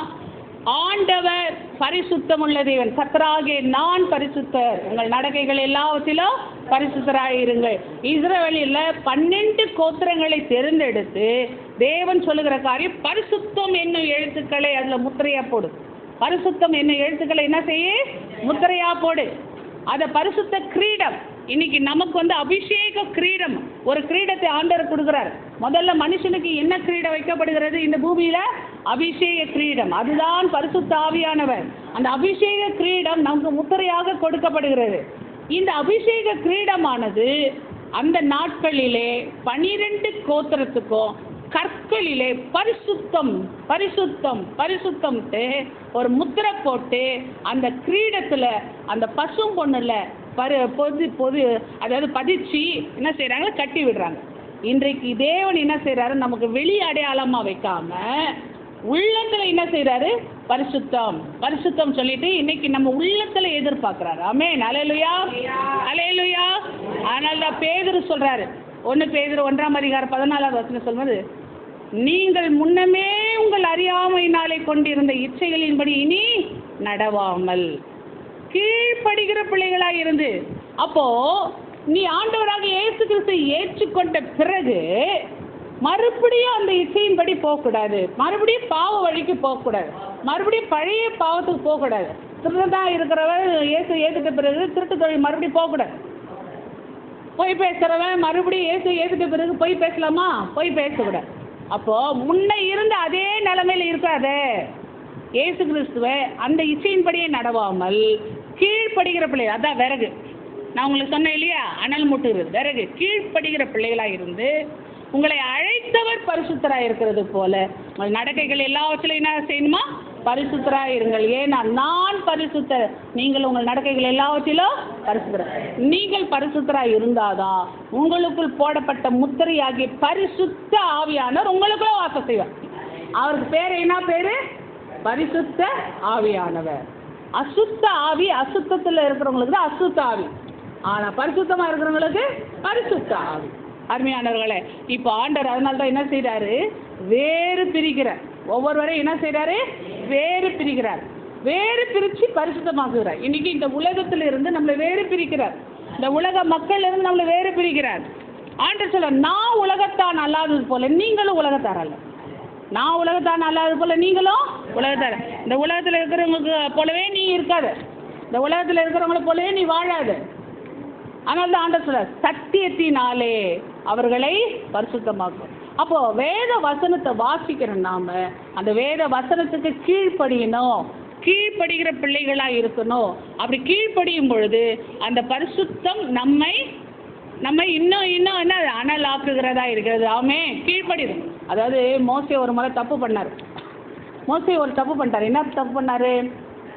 ஆண்டவர் பரிசுத்தம் உள்ள தேவன். கர்த்தராகிய நான் பரிசுத்தர், உங்கள் நடக்கைகள் எல்லாவற்றிலும் பரிசுத்தராயிருங்கள். இஸ்ரவேலில் 12 கோத்திரங்களை தேர்ந்தெடுத்து தேவன் சொல்லுகிற காரியம், பரிசுத்தம் என்னும் எழுத்துக்களை அதில் முத்திரையா போடு. பரிசுத்தம் என்னும் எழுத்துக்களை என்ன செய்ய? முத்திரையா போடு. அதை பரிசுத்த கிரீடம். இன்னைக்கு நமக்கு வந்து அபிஷேக கிரீடம், ஒரு கிரீடத்தை ஆண்டவர் கொடுக்குறார். முதல்ல மனுஷனுக்கு என்ன கிரீடம் வைக்கப்படுகிறது இந்த பூமியில? அபிஷேக கிரீடம். அதுதான் பரிசுத்த ஆவியானவர். அந்த அபிஷேக கிரீடம் நமக்கு முத்திரையாக கொடுக்கப்படுகிறது. இந்த அபிஷேக கிரீடமானது அந்த நாட்களிலே 12 கோத்திரத்துக்கும் கற்களிலே பரிசுத்தம் பரிசுத்தம் பரிசுத்தம் ஒரு முத்திரை போட்டு அந்த கிரீடத்தில் அந்த பசும் பொண்ணுல அதாவது பதிச்சு என்ன செய்கிறாங்க? கட்டி விடுறாங்க. இன்றைக்கு தேவன் என்ன செய்கிறாரு? நமக்கு வெளி அடையாளமாக வைக்காம உள்ளத்தில் என்ன செய்கிறாரு? பரிசுத்தம் பரிசுத்தம் சொல்லிட்டு இன்னைக்கு நம்ம உள்ளத்துல எதிர்பார்க்கிறாரு. ஆமென். அல்லேலூயா அல்லேலூயா. அதனால தான் பேதுரு சொல்றாரு, 1 பேதுரு 1:14 சொல்வது, நீங்கள் முன்னமே உங்கள் அறியாமையினாலே கொண்டிருந்த இச்சைகளின்படி இனி நடவாமல் கீழ்ப்படுகிற பிள்ளைகளாக இருந்து. அப்போ நீ ஆண்டவராக இயேசு கிறிஸ்துவை ஏற்றுக்கொண்ட பிறகு மறுபடியும் அந்த இச்சையின்படி போகக்கூடாது, மறுபடியும் பாவ வழிக்கு போகக்கூடாது, மறுபடியும் பழைய பாவத்துக்கு போகக்கூடாது. திருடதான் இருக்கிறவன் இயேசு ஏற்றுட்ட பிறகு திருட்டு தொழில் மறுபடியும் போகக்கூடாது. பொய் பேசுகிறவன் மறுபடியும் இயேசு ஏற்றுட்ட பிறகு பொய் பேசலாமா? பொய் பேசக்கூடாது. அப்போது முன்ன இருந்த அதே நிலைமையில் இருக்காது. இயேசு கிறிஸ்துவை அந்த இச்சையின்படியே நடவாமல் கீழ்ப்படுகிற பிள்ளை, அதான் விறகு. நான் உங்களுக்கு சொன்னேன் இல்லையா, அனல் மூட்டுகிறது விறகு. கீழ்ப்படுகிற பிள்ளைகளாக இருந்து உங்களை அழைத்தவர் பரிசுத்தராக இருக்கிறது போல உங்கள் நடக்கைகள் எல்லாவற்றிலும் என்ன செய்யணுமா? பரிசுத்தராக இருங்கள். ஏன்னா நான் பரிசுத்தர், நீங்கள் உங்கள் நடக்கைகள் எல்லாவற்றிலும் பரிசுத்தர். நீங்கள் பரிசுத்தராக இருந்தாதான் உங்களுக்குள் போடப்பட்ட முத்திரையாகிய பரிசுத்த ஆவியானவர் உங்களுக்குள்ள வாசம் செய்வார். அவருக்கு பேர் என்ன பேரு? பரிசுத்த ஆவியானவர். அசுத்த ஆவி, அசுத்தத்தில் இருக்கிறவங்களுக்கு தான் அசுத்த ஆவி. ஆனா பரிசுத்தமா இருக்கிறவங்களுக்கு பரிசுத்த ஆவி. அருமையானவர்களே, இப்போ ஆண்டவர் அதனால தான் என்ன செய்யறாரு? வேறு பிரிக்கிறார். ஒவ்வொருவரையும் என்ன செய்யறாரு? வேறு பிரிக்கிறார். வேறு பிரிச்சு பரிசுத்தமாக்குகிறார். இன்னைக்கு இந்த உலகத்துல இருந்து நம்மளை வேறு பிரிக்கிறார். இந்த உலக மக்கள் இருந்து நம்மளை வேறு பிரிக்கிறார். ஆண்டவர் சொல்ல, நான் உலகத்தான் அல்லாதது போல நீங்களும் உலகத்தார் அல்ல. நான் உலகத்தான் அல்லாதது போல நீங்களும் உலகத்தார். இந்த உலகத்துல இருக்கிறவங்களுக்கு போலவே நீ இருக்காது, இந்த உலகத்துல இருக்கிறவங்கள போலவே நீ வாழாது. அதனால தான் ஆண்டவர் சொல்றார், சத்தியத்தினாலே அவர்களை பரிசுத்தமாக்கும். அப்போ வேத வசனத்தை வாசிக்கிற நாம அந்த வேத வசனத்துக்கு கீழ்ப்படியணும், கீழ்ப்படுகிற பிள்ளைகளா இருக்கணும். அப்படி கீழ்ப்படியும் பொழுது அந்த பரிசுத்தம் நம்மை இன்னும் என்ன அனல் ஆக்குகிறதா இருக்கிறது. ஆமே, கீழ்ப்படிது. அதாவது மோசே ஒரு முறை தப்பு பண்ணார். மோசே ஒரு தப்பு பண்ணிட்டார். என்ன தப்பு பண்ணாரு?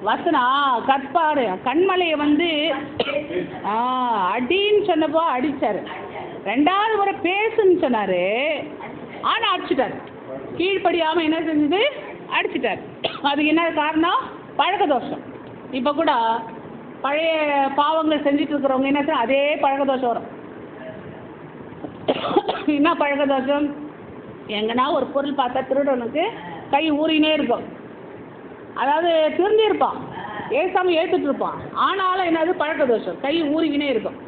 வசனா கற்பாடு கண்மலையை அடின்னு சொன்னப்போ அடிச்சாரு. 2வது முறை பேசுன்னு சொன்னாரு, ஆனா அடிச்சுட்டாரு. கீழ்ப்படியாம என்ன செஞ்சது? அடிச்சுட்டாரு. அதுக்கு என்ன காரணம்? பழக்க தோஷம். இப்ப கூட பழைய பாவங்களை செஞ்சுட்டு இருக்கிறவங்க என்ன செய்ய, அதே பழக்க தோஷம் வரும். என்ன பழக்க தோஷம்? எங்கன்னா ஒரு பொருள் பார்த்தா திருடனுக்கு கை ஊறினே இருக்கும். அதாவது திருந்திருப்பான், ஏசாம ஏற்றுட்டு இருப்பான், ஆனாலும் என்னது? பழக்க தோஷம், கை ஊறிக்கினே இருக்கும்.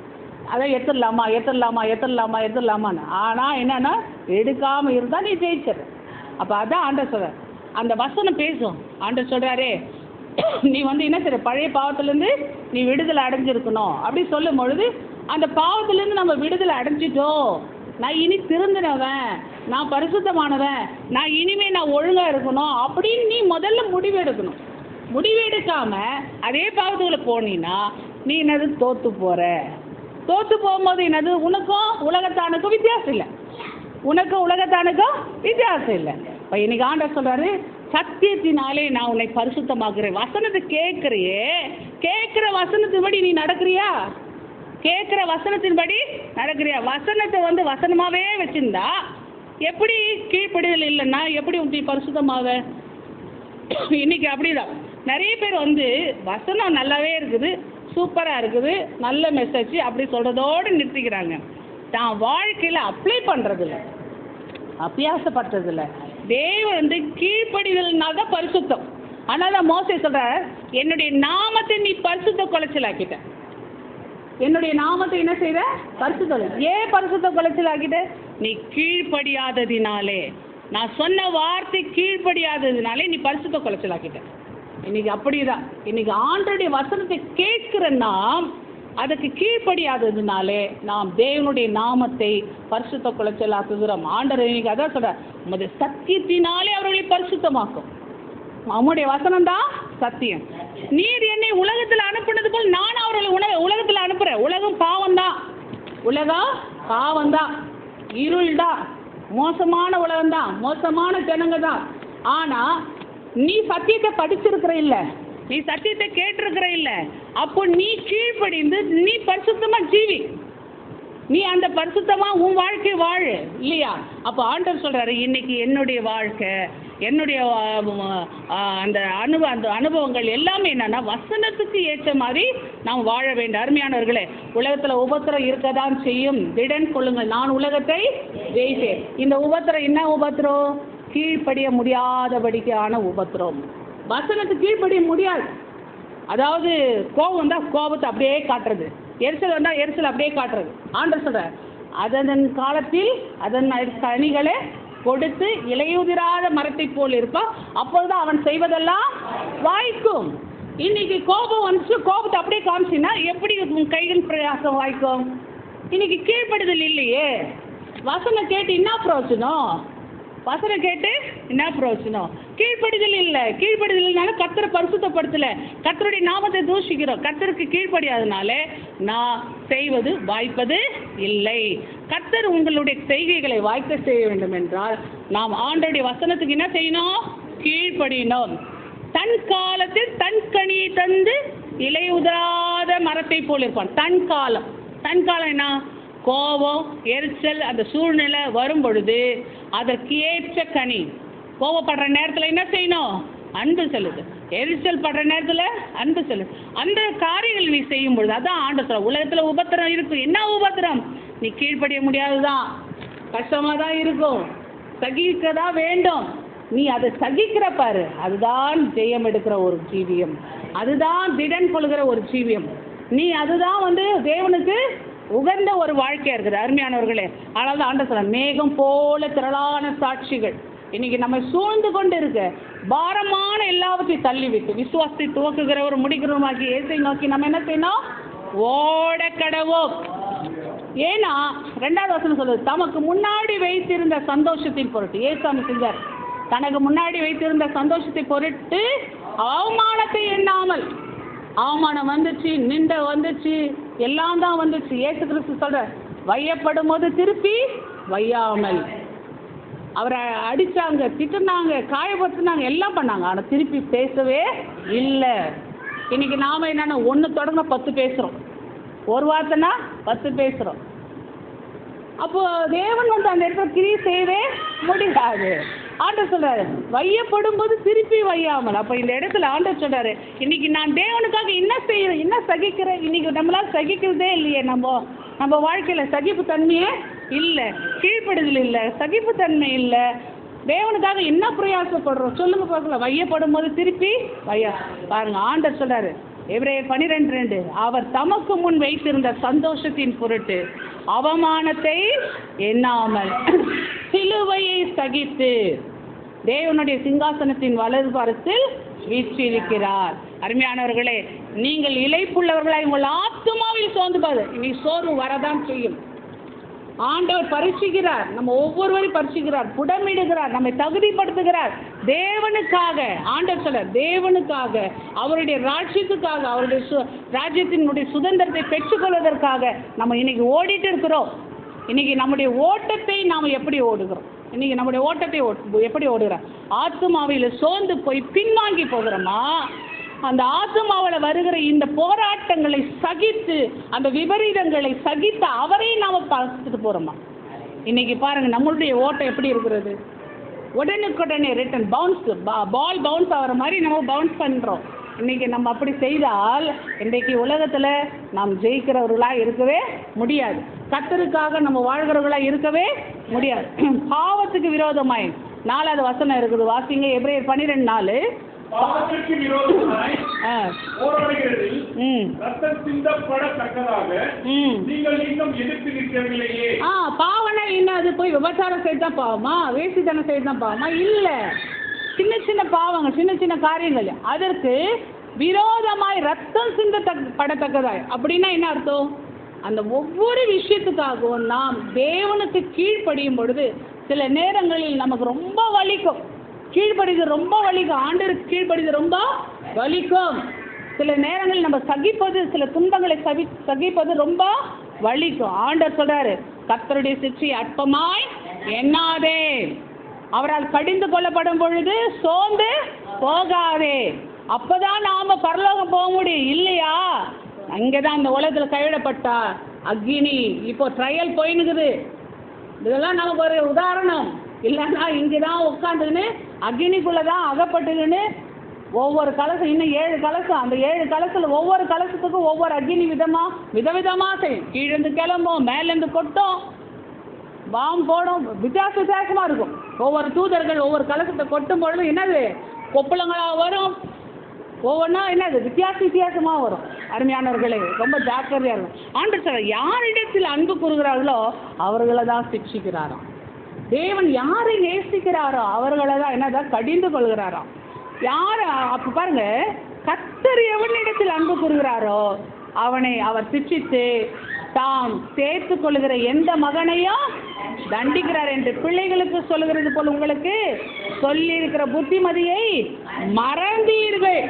அதை எடுத்துடலாமான்னு. ஆனால் என்னன்னா எடுக்காமல் இருந்தால் நீ ஜெயிச்சிட. அப்போ அதான் ஆண்டவர் சொல்கிறார். அந்த வசனம் பேசும். ஆண்டவர் சொல்கிறாரே, நீ என்ன செய்ற? பழைய பாவத்திலேருந்து நீ விடுதலை அடைஞ்சிருக்கணும். அப்படி சொல்லும் பொழுது அந்த பாவத்திலேருந்து நம்ம விடுதலை அடைஞ்சிட்டோம். நான் இனி திருந்தினவன், நான் பரிசுத்தமானவன், நான் இனிமே நான் ஒழுங்காக இருக்கணும் அப்படின்னு நீ முதல்ல முடிவெடுக்கணும். முடிவெடுக்காம அதே பாவத்துக்குள்ள போனீன்னா நீ என்னது? தோற்று போகிற. தோற்று போகும்போது என்னது? உனக்கும் உலகத்தானுக்கும் வித்தியாசம் இல்லை. உனக்கும் உலகத்தானுக்கும் வித்தியாசம் இல்லை. இப்போ இன்னைக்கு ஆண்டவர் சொல்கிறாரு, சத்தியத்தினாலே நான் உன்னை பரிசுத்தமாக்குறேன். வசனத்தை கேட்குறியே, கேட்குற வசனத்தின்படி நீ நடக்கிறியா? கேட்குற வசனத்தின்படி நடக்கிறியா? வசனத்தை வசனமாகவே வச்சுருந்தா எப்படி கீழ்ப்படிதல் இல்லைன்னா எப்படி நீ பரிசுத்தமாவ? இன்னைக்கு அப்படிதான் நிறைய பேர் வசனம் நல்லாவே இருக்குது, சூப்பராக இருக்குது, நல்ல மெசேஜ் அப்படி சொல்கிறதோடு நிறுத்திக்கிறாங்க. தான் வாழ்க்கையில் அப்ளை பண்ணுறதில்ல, அபியாசப்படுறதில்ல. தேவன் கீழ்ப்படிதல்னால தான் பரிசுத்தம். அதனால தான் மோசே சொல்கிறார், என்னுடைய நாமத்தை நீ பரிசுத்த குலைச்சலாக்கிட்ட. என்னுடைய நாமத்தை என்ன செய்த? பரிசுத்த. ஏன் பரிசுத்த குலைச்சலாக்கிட்ட? நீ கீழ்ப்படியாததினாலே, நான் சொன்ன வார்த்தை கீழ்ப்படியாததினாலே நீ பரிசுத்த குலைச்சலாக்கிட்ட. இன்னைக்கு அப்படிதான். இன்னைக்கு ஆண்டவருடைய வசனத்தை கேட்கிற நாம் அதுக்கு கீழ்ப்படியாததுனாலே நாம் தேவனுடைய நாமத்தை பரிசுத்த குலைச்சலாக்குகிறோம். ஆண்டவர் இன்னைக்கு அதான் சொல்ற, உமது சத்தியத்தினாலே அவர்களை பரிசுத்தமாக்கும். அவனுடைய வசனம் தான் சத்தியம். நீர் என்னை உலகத்தில் அனுப்புனது போல் நான் அவர்களை உலகத்தில் அனுப்புறேன். உலகம் பாவம்தான், உலகம் பாவம்தான், இருள் தான், மோசமான உலகம்தான், மோசமான ஜனங்க தான். ஆனா நீ சத்தியத்தை படிச்சிருக்கிற இல்ல, நீ சத்தியத்தை கேட்டிருக்கிற இல்ல, அப்போ நீ கீழ்ப்படிந்து நீ பரிசுத்தமா ஜீவி, நீ அந்த பரிசுத்தமா உன் வாழ்க்கை வாழு இல்லையா? அப்போ ஆண்டவர் சொல்றாரு, இன்னைக்கு என்னுடைய வாழ்க்கை, என்னுடைய அந்த அனுபவங்கள் எல்லாமே என்னன்னா வசனத்துக்கு ஏற்ற மாதிரி நாம் வாழ வேண்டும். அருமையானவர்களே, உலகத்தில் உபத்திரம் இருக்கதான் செய்யும், திடன் கொள்ளுங்கள், நான் உலகத்தை ஜெயித்தேன். இந்த உபத்திரம் என்ன உபத்திரம்? கீழ்ப்படிய முடியாதபடிக்கான உபத்திரம். வசனத்துக்கு கீழ்ப்படிய முடியாது. அதாவது கோபம் வந்தால் கோபத்தை அப்படியே காட்டுறது, எரிச்சல் வந்தால் எரிச்சல் அப்படியே காட்டுறது. ஆண்டவர் சொல்கிறார், அதன் காலத்தில் அதன் கனிகளை கொடுத்து இலையுதிராத மரத்தை போல் இருப்பான், அப்பொழுதுதான் அவன் செய்வதெல்லாம் வாய்க்கும். இன்னைக்கு கோபம் வந்துச்சு, கோபத்தை அப்படியே காமிச்சின்னா எப்படி உன் கைகள் பிரயாசம் வாய்க்கும்? இன்னைக்கு கீழ்ப்படுதல் இல்லையே. வசனம் கேட்டு என்ன பிரயோஜனம்? வசனம் கேட்டு என்ன பிரயோஜனம்? கீழ்ப்படிதல் இல்லை. கீழ்ப்படிதல் இல்லைனால கர்த்தரை பரிசுத்தப்படுத்தலை, கர்த்தருடைய நாமத்தை தூஷிக்கிறோம். கர்த்தருக்கு கீழ்ப்படியாதனால நான் செய்வது வாய்ப்பது இல்லை. கர்த்தர் உங்களுடைய செய்கைகளை வாய்க்க செய்ய வேண்டும் என்றால் நாம் ஆண்டவருடைய வசனத்துக்கு என்ன செய்யணும்? கீழ்ப்படியணும். தன் காலத்தில் தன் கனியை தந்து இலையுதிராத மரத்தை போல் இருப்பான். தன் காலம் என்ன? கோபம், எரிச்சல், அந்த சூழ்நிலை வரும் பொழுது அதற்கு ஏற்ற கனி. கோபப்படுற நேரத்தில் என்ன செய்யணும்? அன்பு செலுத்து. எரிச்சல் படுற நேரத்தில் அன்பு செலுத்து. அந்த காரியங்கள் நீ செய்யும் பொழுது அதான் ஆண்டவர். உலகத்தில் உபத்திரம் இருக்கு. என்ன உபத்திரம்? நீ கீழ்ப்படிய முடியாதுதான், கஷ்டமாக தான் இருக்கும், சகிக்க தான் வேண்டும். நீ அதை சகிக்கிற பாரு, அதுதான் ஜெயம் எடுக்கிற ஒரு ஜீவியம், அதுதான் திடன் கொள்கிற ஒரு ஜீவியம். நீ அதுதான் தேவனுக்கு உகந்த ஒரு வாழ்க்கையா இருக்குது. அருமையானவர்களே, ஆனால் தான் ஆண்டவர் சொல்றார், மேகம் போல திரளான சாட்சிகள் இன்னைக்கு நம்ம சூழ்ந்து கொண்டு இருக்க பாரமான எல்லாவற்றையும் தள்ளிவிட்டு விசுவாசத்தை துவக்குகிறவர் முடிக்கிறவமாக்கி இயேசை நோக்கி நம்ம என்ன செய்யணும்? ஓட கடவோம். ஏன்னா 2வது வசனம் சொல்லுது, தமக்கு முன்னாடி வைத்திருந்த சந்தோஷத்தின் பொருட்டு. ஏசாமி செஞ்சார், தனக்கு முன்னாடி வைத்திருந்த சந்தோஷத்தை பொருட்டு அவமானத்தை எண்ணாமல். அவமானம் வந்துச்சு, நிந்த வந்துச்சு, எல்லாம் தான் வந்துச்சு. இயேசு கிறிஸ்து சொல்ற, வையப்படும் போது திருப்பி வையாமல். அவரை அடிச்சாங்க, திட்டுனாங்க, காயப்படுத்தினாங்க, எல்லாம் பண்ணாங்க, ஆனால் திருப்பி பேசவே இல்லை. இன்னைக்கு நாம என்னன்னா 1 தொடங்க 10 பேசுறோம், ஒரு வார்த்தைனா 10 பேசுறோம். அப்போ தேவன் அந்த இடத்துல கிரியை செய்யவே முடியாது. ஆண்டவர் சொல்றாரு, வையப்படும் போது திருப்பி வையாமல். அப்போ இந்த இடத்துல ஆண்டவர் சொல்றாரு, இன்னைக்கு நான் தேவனுக்காக என்ன செய்யறேன், என்ன சகிக்கிறேன். இன்னைக்கு நம்மளால சகிக்கிறதே இல்லையே. நம்ம வாழ்க்கையில சகிப்பு தன்மையே இல்லை, கீழ்ப்படுதல் இல்லை, சகிப்பு தன்மை இல்லை. தேவனுக்காக என்ன பிரயாசப்படுறோம் சொல்லுங்க பார்க்கலாம். வையப்படும் போது திருப்பி வையா. பாருங்க, ஆண்டவர் சொல்றாரு எபிரேயர் 12:2, அவர் தமக்கு முன் வைத்திருந்த சந்தோஷத்தின் பொருட்டு அவமானத்தை எண்ணாமல் சிலுவையை சகித்து தேவனுடைய சிங்காசனத்தின் வலதுபுறத்தில் வீற்றிருக்கிறார். அருமையானவர்களே, நீங்கள் இளைப்புள்ளவர்களாய் உங்கள் ஆத்துமாவில் சோர்ந்து பாரு. இனி சோர்வு வரதான் செய்யும். ஆண்டவர் பரிசுகிறார், நம்ம ஒவ்வொருவரையும் பரிசுகிறார், புடமிடுகிறார், நம்மை தகுதிப்படுத்துகிறார். தேவனுக்காக ஆண்டவர் சொல்ல, தேவனுக்காக, அவருடைய ராஜ்யத்துக்காக, அவருடைய ராஜ்யத்தினுடைய சுதந்திரத்தை பெற்றுக்கொள்வதற்காக நம்ம இன்னைக்கு ஓடிட்டு இருக்கிறோம். இன்னைக்கு நம்முடைய ஓட்டத்தை நாம் எப்படி ஓடுகிறோம்? இன்னைக்கு நம்முடைய ஓட்டத்தை எப்படி ஓடுகிறோம்? ஆத்துமாவில் சோர்ந்து போய் பின்வாங்கி போகிறோமா? அந்த ஆத்துமாவில் வருகிற இந்த போராட்டங்களை சகித்து, அந்த விபரீதங்களை சகித்து அவரை நாம் பார்த்துட்டு போகிறோமா? இன்னைக்கு பாருங்க, நம்மளுடைய ஓட்டம் எப்படி இருக்கிறது? உடனுக்குடனே ரிட்டன் பவுன்ஸ், பால் பவுன்ஸ் ஆகிற மாதிரி நம்ம பவுன்ஸ் பண்ணுறோம். இன்னைக்கு நம்ம அப்படி செய்தால் இன்றைக்கு உலகத்தில் நாம் ஜெயிக்கிறவர்களாக இருக்கவே முடியாது. கர்த்தருக்காக நம்ம வாழ்கிறவர்களாக இருக்கவே முடியாது. பாவத்துக்கு விரோதமாய் 4வது வசனம் இருக்குது, வாசிங்க. எபிரேயர் 12:4. பாவத்திற்கு விரோதமாய் போராடுகிறதில் ரத்தம் சிந்தப்படத்தக்கதாக நீங்கள் இன்னும் எதிர்த்து நிற்கவில்லையே. பாவனை என்ன? அது போய் விபச்சாரம் செய்து தான் பாவமா? வேசித்தனம் செய்து தான் பாவமா? இல்லை, சின்ன சின்ன பாவங்கள், சின்ன சின்ன காரியங்கள். அதற்கு விரோதமாய் ரத்தம் சிந்தப்படத்தக்கதாய் அப்படின்னா என்ன அர்த்தம்? அந்த ஒவ்வொரு விஷயத்துக்காகவும் நாம் தேவனுக்கு கீழ்ப்படியும் பொழுது சில நேரங்களில் நமக்கு ரொம்ப வலிக்கும். கீழ்ப்படிது ரொம்ப வலிக்கும். ஆண்டவருக்கு கீழ்ப்படிது ரொம்ப வலிக்கும். சில நேரங்களில் நம்ம சகிப்பது, சில துன்பங்களை சகிப்பது ரொம்ப வலிக்கும். ஆண்டவர் சொல்றாரு, கர்த்தருடைய சிட்சை அற்பமாய் எண்ணாதே, அவரால் கடிந்து கொள்ளப்படும் பொழுது சோர்ந்து போகாதே. அப்பதான் நாம பரலோகம் போக முடியும். இல்லையா? அங்கேதான் அந்த உலகத்தில் கைவிடப்பட்டா அக்னி. இப்போ ட்ரையல் போயினுக்குது. இதெல்லாம் நமக்கு ஒரு உதாரணம். இல்லைன்னா இங்கே தான் உட்காந்துக்கின்னு அக்னிக்குள்ளே தான் அகப்பட்டுக்கின்னு ஒவ்வொரு கலசம், இன்னும் 7 கலசம், அந்த 7 கலசத்தில் ஒவ்வொரு கலசத்துக்கும் ஒவ்வொரு அக்னி விதவிதமாக செய்யும். கீழேருந்து கிளம்பும், மேலேருந்து கொட்டும், பாம் போடும், வித்தியாசமாக இருக்கும். ஒவ்வொரு தூதர்கள் ஒவ்வொரு கலசத்தை கொட்டும் பொழுது என்னது கொப்பளங்களாக வரும், ஒவ்வொன்றா என்னது வித்தியாசமாக வரும். அருமையானவர்களே, ரொம்ப ஜாக்கிரதையாக இருக்கும். ஆண்டவர் சொல்ற, யாரிடத்தில் அன்பு கூறுகிறார்களோ அவர்களை தான் சிக்ஷிக்கிறாராம். தேவன் யாரை நேசிக்கிறாரோ அவர்களை தான் என்னதான் கடிந்து கொள்கிறாராம். யார் அப்போ பாருங்க, கர்த்தர் எவனிடத்தில் அன்பு கூறுகிறாரோ அவனை அவர் சிக்ஷித்து தாம் சேர்த்து கொள்கிற எந்த மகனையும் தண்டிக்கிறார் என்று பிள்ளைகளுக்கு சொல்லுகிறது போல் உங்களுக்கு சொல்லி இருக்கிற புத்திமதியை மறந்தீர்கள்.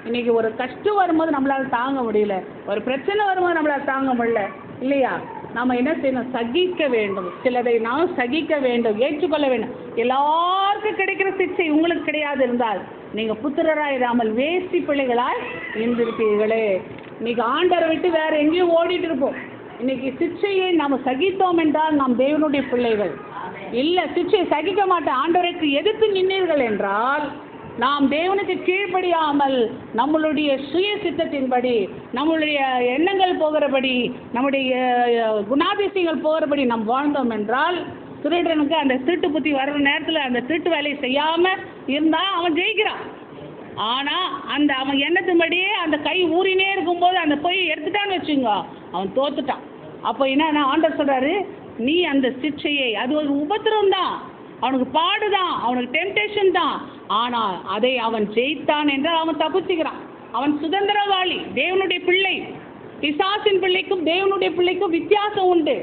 இன்னைக்கு ஒரு கஷ்டம் வரும்போது நம்மளால தாங்க முடியல, ஒரு பிரச்சனை வரும்போது நம்மளால தாங்க முடியல இல்லையா? நம்ம என்ன செய்யணும்? சகிக்க வேண்டும். சிலதை நாம் சகிக்க வேண்டும், ஏற்றுக்கொள்ள வேண்டும். எல்லாருக்கும் கிடைக்கிற சிக்ஷை உங்களுக்கு கிடையாது இருந்தால் நீங்கள் புத்திரராய் இராமல் வேசி பிள்ளைகளாய் இருந்திருப்பீர்களே. இன்னைக்கு ஆண்டரை விட்டு வேற எங்கேயும் ஓடிட்டு இருப்போம். இன்னைக்கு சிக்ஷையை நாம் சகித்தோம் என்றால் நாம் தேவனுடைய பிள்ளைகள். இல்லை, சிக்ஷையை சகிக்க மாட்டேன், ஆண்டவருக்கு எதிர்த்து நின்றீர்கள் என்றால் நாம் தேவனுக்கு கீழ்ப்படியாமல் நம்மளுடைய சுய சித்தத்தின்படி, நம்மளுடைய எண்ணங்கள் போகிறபடி, நம்முடைய குணாதிசயங்கள் போகிறபடி நாம் வாழ்ந்தோம் என்றால், திருடனுக்கு அந்த திருட்டு புத்தி வர்ற நேரத்தில் அந்த திருட்டு வேலையை செய்யாமல் இருந்தால் அவன் ஜெயிக்கிறான். ஆனால் அந்த அவன் எண்ணத்தின்படியே அந்த கை ஊறினே இருக்கும்போது அந்த பொய் எடுத்துட்டான்னு வச்சுங்க, அவன் தோத்துட்டான். அப்போ என்னன்னா ஆண்டவர் சொல்கிறாரு, நீ அந்த சிக்ஷையை, அது ஒரு உபத்திரம் தான், அவனுக்கு பாடுதான், அவனுக்கு டெம்டேஷன் தான், ஆனால் அதை அவன் ஜெயித்தான் என்றால் அவன் தப்பிச்சுக்கிறான். அவன் சுதந்திரவாளி, தேவனுடைய பிள்ளை. பிசாசின் பிள்ளைக்கும் தேவனுடைய பிள்ளைக்கும் வித்தியாசம் உண்டு.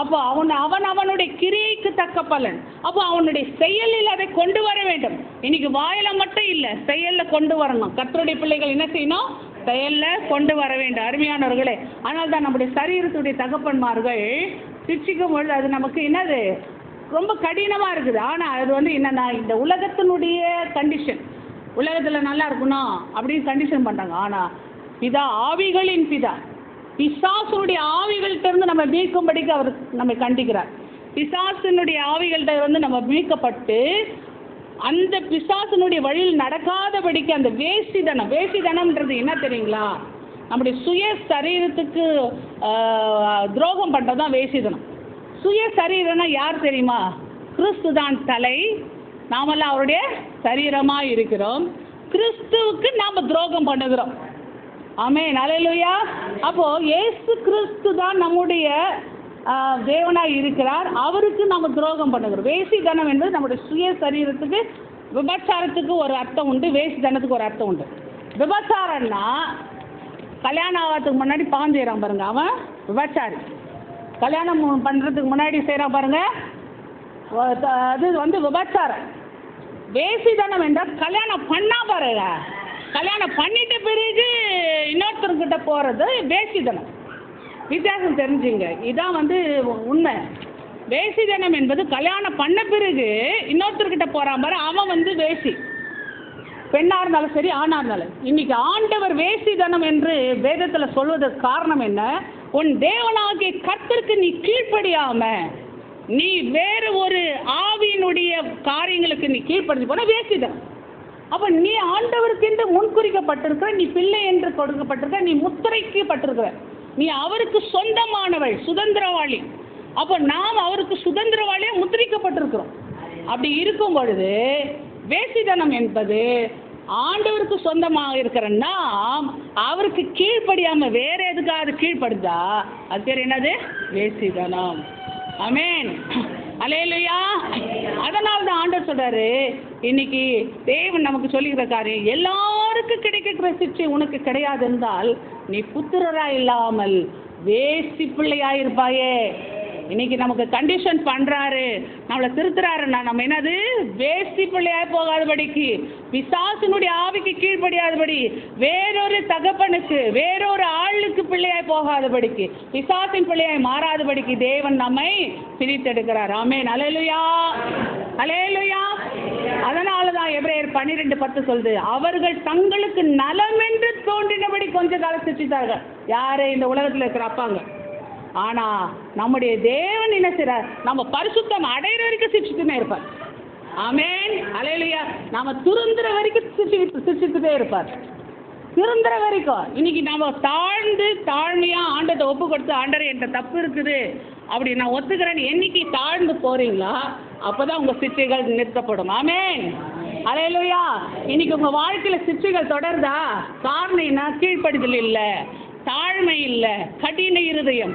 அப்போ அவனுடைய கிரியைக்கு தக்க பலன். அப்போ அவனுடைய செயலில் அதை கொண்டு வர வேண்டும். இன்னைக்கு வாயில மட்டும் இல்லை, செயலில் கொண்டு வரணும். கர்த்தருடைய பிள்ளைகள் என்ன செய்யணும்? செயலில் கொண்டு வர வேண்டும். அருமையானவர்களே, அதனால தான் நம்முடைய சரீரத்துடைய தகப்பன்மார்கள் சிக்ஷிக்கும் பொழுது அது நமக்கு என்னது ரொம்ப கடினமாக இருக்குது. ஆனால் அது என்னென்னா இந்த உலகத்தினுடைய கண்டிஷன், உலகத்தில் நல்லா இருக்கணும் அப்படின்னு கண்டிஷன் பண்ணுறாங்க. ஆனால் பிதா, ஆவிகளின் பிதா, பிசாசனுடைய ஆவிகள்கிட்ட நம்ம மீட்கும்படிக்கு அவர் நம்மை கண்டிக்கிறார். பிசாசனுடைய ஆவிகள்கிட்ட நம்ம மீட்கப்பட்டு அந்த பிசாசனுடைய வழியில் நடக்காதபடிக்கு அந்த வேசிதனம்ன்றது என்ன தெரியுங்களா? நம்முடைய சுய சரீரத்துக்கு துரோகம் பண்ணுறது தான் வேசிதனம். சுய சரீரம்னா யார் தெரியுமா? கிறிஸ்து தான் தலை, நாமெல்லாம் அவருடைய சரீரமாக இருக்கிறோம். கிறிஸ்துவுக்கு நாம் துரோகம் பண்ணுகிறோம். ஆமென், அல்லேலூயா. அப்போது இயேசு கிறிஸ்து தான் நம்முடைய தேவனாக இருக்கிறார், அவருக்கு நம்ம துரோகம் பண்ணுகிறோம். வேசிதனம் என்பது நம்முடைய சுய சரீரத்துக்கு, விபச்சாரத்துக்கு ஒரு அர்த்தம் உண்டு, வேசிதனத்துக்கு ஒரு அர்த்தம் உண்டு. விபச்சாரம்னா கல்யாணம் ஆகிறதுக்கு முன்னாடி பாவம் செய்கிறான் பாருங்க, அவன் விபச்சாரி. கல்யாணம் பண்ணுறதுக்கு முன்னாடி செய்கிறான் பாருங்க, அது விபச்சாரம். வேசிதனம் என்றால் கல்யாணம் பண்ணா பாருங்க, கல்யாணம் பண்ணிட்ட பிறகு இன்னொருத்தர்கிட்ட போகிறது வேசிதனம். வித்தியாசம் தெரிஞ்சுங்க, இதான் உண்மை. வேசிதனம் என்பது கல்யாணம் பண்ண பிறகு இன்னொருத்தர்கிட்ட போகிறான் பாரு, அவன் வேசி. பெண்ணாக இருந்தாலும் சரி, ஆணாக இருந்தாலும். இன்னைக்கு ஆண்டவர் வேசிதனம் என்று வேதத்தில் சொல்வதற்கு காரணம் என்ன? உன் தேவனாகிய கர்த்தருக்கு நீ கீழ்ப்படியாம நீ வேறு ஒரு ஆவியினுடைய காரியங்களுக்கு நீ கீழ்ப்படுத்தி போன வேசிதனம். அப்போ நீ ஆண்டவருக்கு என்று முன்குறிக்கப்பட்டிருக்கிற, நீ பிள்ளை என்று கொடுக்கப்பட்டிருக்க, நீ முத்திரைக்கப்பட்டிருக்கிற, நீ அவருக்கு சொந்தமானவள், சுதந்திரவாளி. அப்போ நாம் அவருக்கு சுதந்திரவாளியாக முத்திரிக்கப்பட்டிருக்கிறோம். அப்படி இருக்கும் பொழுது வேசிதனம் என்பது ஆண்டவருக்கு சொந்தமாக இருக்கிற நாம் அவருக்கு கீழ்ப்படியாமல் வேற எதுக்காவது கீழ்ப்படுதா அது பேர் என்னது? வேசிதனம். ஆமென், அல்லேலூயா. அதனால தான் ஆண்டவர் சொல்றாரு, இன்னைக்கு தேவன் நமக்கு சொல்லுகிற காரியம், எல்லாருக்கும் கிடைக்கிற சிக்ஷை உனக்கு கிடையாது என்றால் நீ புத்திரராய் இல்லாமல் வேசி பிள்ளையாயிருப்பாயே. இன்னைக்கு நமக்கு கண்டிஷன் பண்ணுறாரு, நம்மளை திருத்துறாருன்னா நம்ம என்னது? வேசி பிள்ளையாய் போகாதபடிக்கு, பிசாசினுடைய ஆவிக்கு கீழ்ப்படியாதபடி, வேறொரு தகப்பனுக்கு வேறொரு ஆளுக்கு பிள்ளையாய் போகாதபடிக்கு, பிசாசின் பிள்ளையாய் மாறாதபடிக்கு தேவன் நம்மை பிரித்தெடுக்கிறார். ஆமென், அல்லேலூயா, அல்லேலூயா. அதனால தான் எபிரேயர் 12:10 சொல்லுது, அவர்கள் தங்களுக்கு நலம் என்று தோன்றினபடி கொஞ்ச காலம் சிரித்தார்கள். யாரு? இந்த உலகத்தில் இருக்கிற அப்பாங்க. ஆனால் நம்முடைய தேவன் என்ன செய்கிறார்? நம்ம பரிசுத்தம் அடைகிற வரைக்கும் சிரிச்சுட்டுனே இருப்பார். ஆமென், அல்லேலூயா. நம்ம திருந்துற வரைக்கும் சிரிச்சுக்கிட்டே இருப்பார், திருந்துற வரைக்கும். இன்னைக்கு நம்ம தாழ்மையாக ஆண்டத்தை ஒப்பு கொடுத்து, ஆண்டரை என்கிட்ட தப்பு இருக்குது அப்படி நான் ஒத்துக்கிறேன்னு என்னைக்கு தாழ்ந்து போகிறீங்களா அப்போ தான் உங்கள் சிற்றைகள் நிறுத்தப்படும். ஆமென், அல்லேலூயா. இன்னைக்கு உங்கள் வாழ்க்கையில் சிற்றைகள் தொடருதா? காரணம் என்ன? கீழ்ப்படுதல் இல்லை, தாழ்மை இல்லை, கடின இருதயம்.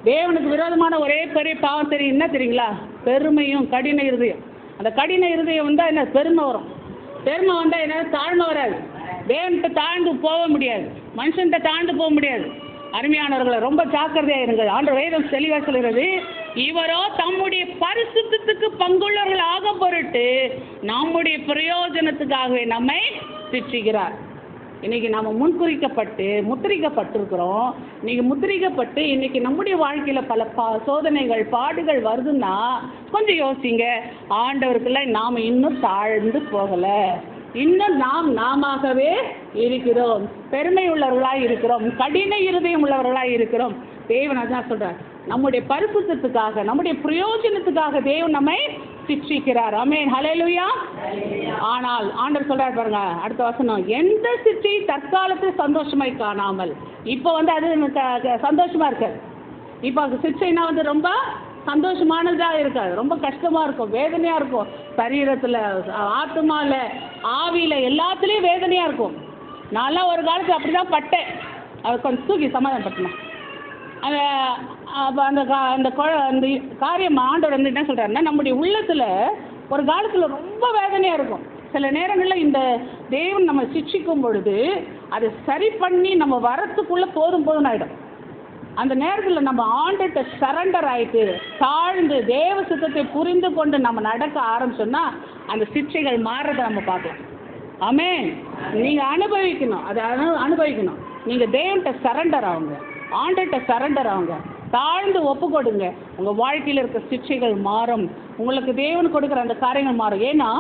தேவனுக்கு விரோதமான ஒரே பெரிய பாவம் தெரியும், என்ன தெரியுங்களா? பெருமையும் கடின இருதயம். அந்த கடின இருதயம் வந்தால் என்ன? பெருமை வரும். பெருமை வந்தால் என்ன? தாழ்மை வராது. தேவன்கிட்ட தாழ்ந்து போக முடியாது, மனுஷன்கிட்ட தாழ்ந்து போக முடியாது. அருமையானவர்களை ரொம்ப ஜாக்கிரதையாக இருங்க. ஆண்டவர் வேதம் தெளிவாக சொல்கிறது, இவரோ தம்முடைய பரிசுத்தத்துக்கு பங்குள்ளவர்கள் ஆக பொருட்டு நம்முடைய பிரயோஜனத்துக்காகவே நம்மை சிற்றிக்கிறார். இன்னைக்கு நம்ம முன்குறிக்கப்பட்டு முத்திரிக்கப்பட்டிருக்கிறோம். இன்னைக்கு முத்திரிக்கப்பட்டு இன்னைக்கு நம்முடைய வாழ்க்கையில் பல சோதனைகள் பாடுகள் வருதுன்னா கொஞ்சம் யோசிங்க. ஆண்டவருக்குள்ள நாம் இன்னும் தாழ்ந்து போகலை, இன்னும் நாமவே இருக்கிறோம், பெருமை உள்ளவர்களாக இருக்கிறோம், கடின இருதயம் உள்ளவர்களாக இருக்கிறோம். தேவன் அதான் சொல்றார், நம்முடைய பரிசுத்தத்துக்காக நம்முடைய பிரயோஜனத்துக்காக தேவன் நம்மை சிற்றிக்கிறார். ஆமென், ஹல்லேலூயா. ஆனால் ஆண்டவர் சொல்றார் பாருங்க, அடுத்த வசனம், எந்த சிற்றை தற்காலத்தில் சந்தோஷமாய் காணாமல். இப்போ அது சந்தோஷமா இருக்காது. இப்போ சிற்றைனா ரொம்ப சந்தோஷமானதாக இருக்காது, ரொம்ப கஷ்டமாக இருக்கும், வேதனையாக இருக்கும். சரீரத்தில், ஆத்மாவில், ஆவியில் எல்லாத்துலேயும் வேதனையாக இருக்கும். நான்லாம் ஒரு காலத்தில் அப்படி தான் பட்டேன். அதை கொஞ்சம் தூக்கி சமாதானப்படுத்தணும். அந்த காரியம் ஆண்டவர் என்ன சொல்கிறாருன்னா, நம்முடைய உள்ளத்தில் ஒரு காலத்தில் ரொம்ப வேதனையாக இருக்கும். சில நேரங்களில் இந்த தேவன் நம்ம சிக்ஷிக்கும் பொழுது அதை சரி பண்ணி நம்ம வரத்துக்குள்ளே போதும் ஆகிடும். அந்த நேரத்தில் நம்ம ஆண்டர்கிட்ட சரண்டர் ஆகிட்டு தாழ்ந்து தேவ சித்தத்தை புரிந்து கொண்டு நம்ம நடக்க ஆரம்பிச்சோம்னா அந்த சிக்ஷைகள் மாறுறதை நம்ம பார்க்கலாம். ஆமென். நீங்கள் அனுபவிக்கணும், அதை அனுபவிக்கணும். நீங்கள் தேவன்கிட்ட சரண்டர் ஆகுங்க, ஆண்டர்கிட்ட சரண்டர் ஆகுங்க, தாழ்ந்து ஒப்பு கொடுங்க. உங்கள் வாழ்க்கையில் இருக்க சிக்ஷைகள் மாறும், உங்களுக்கு தேவன் கொடுக்குற அந்த காரியங்கள் மாறும். ஏன்னா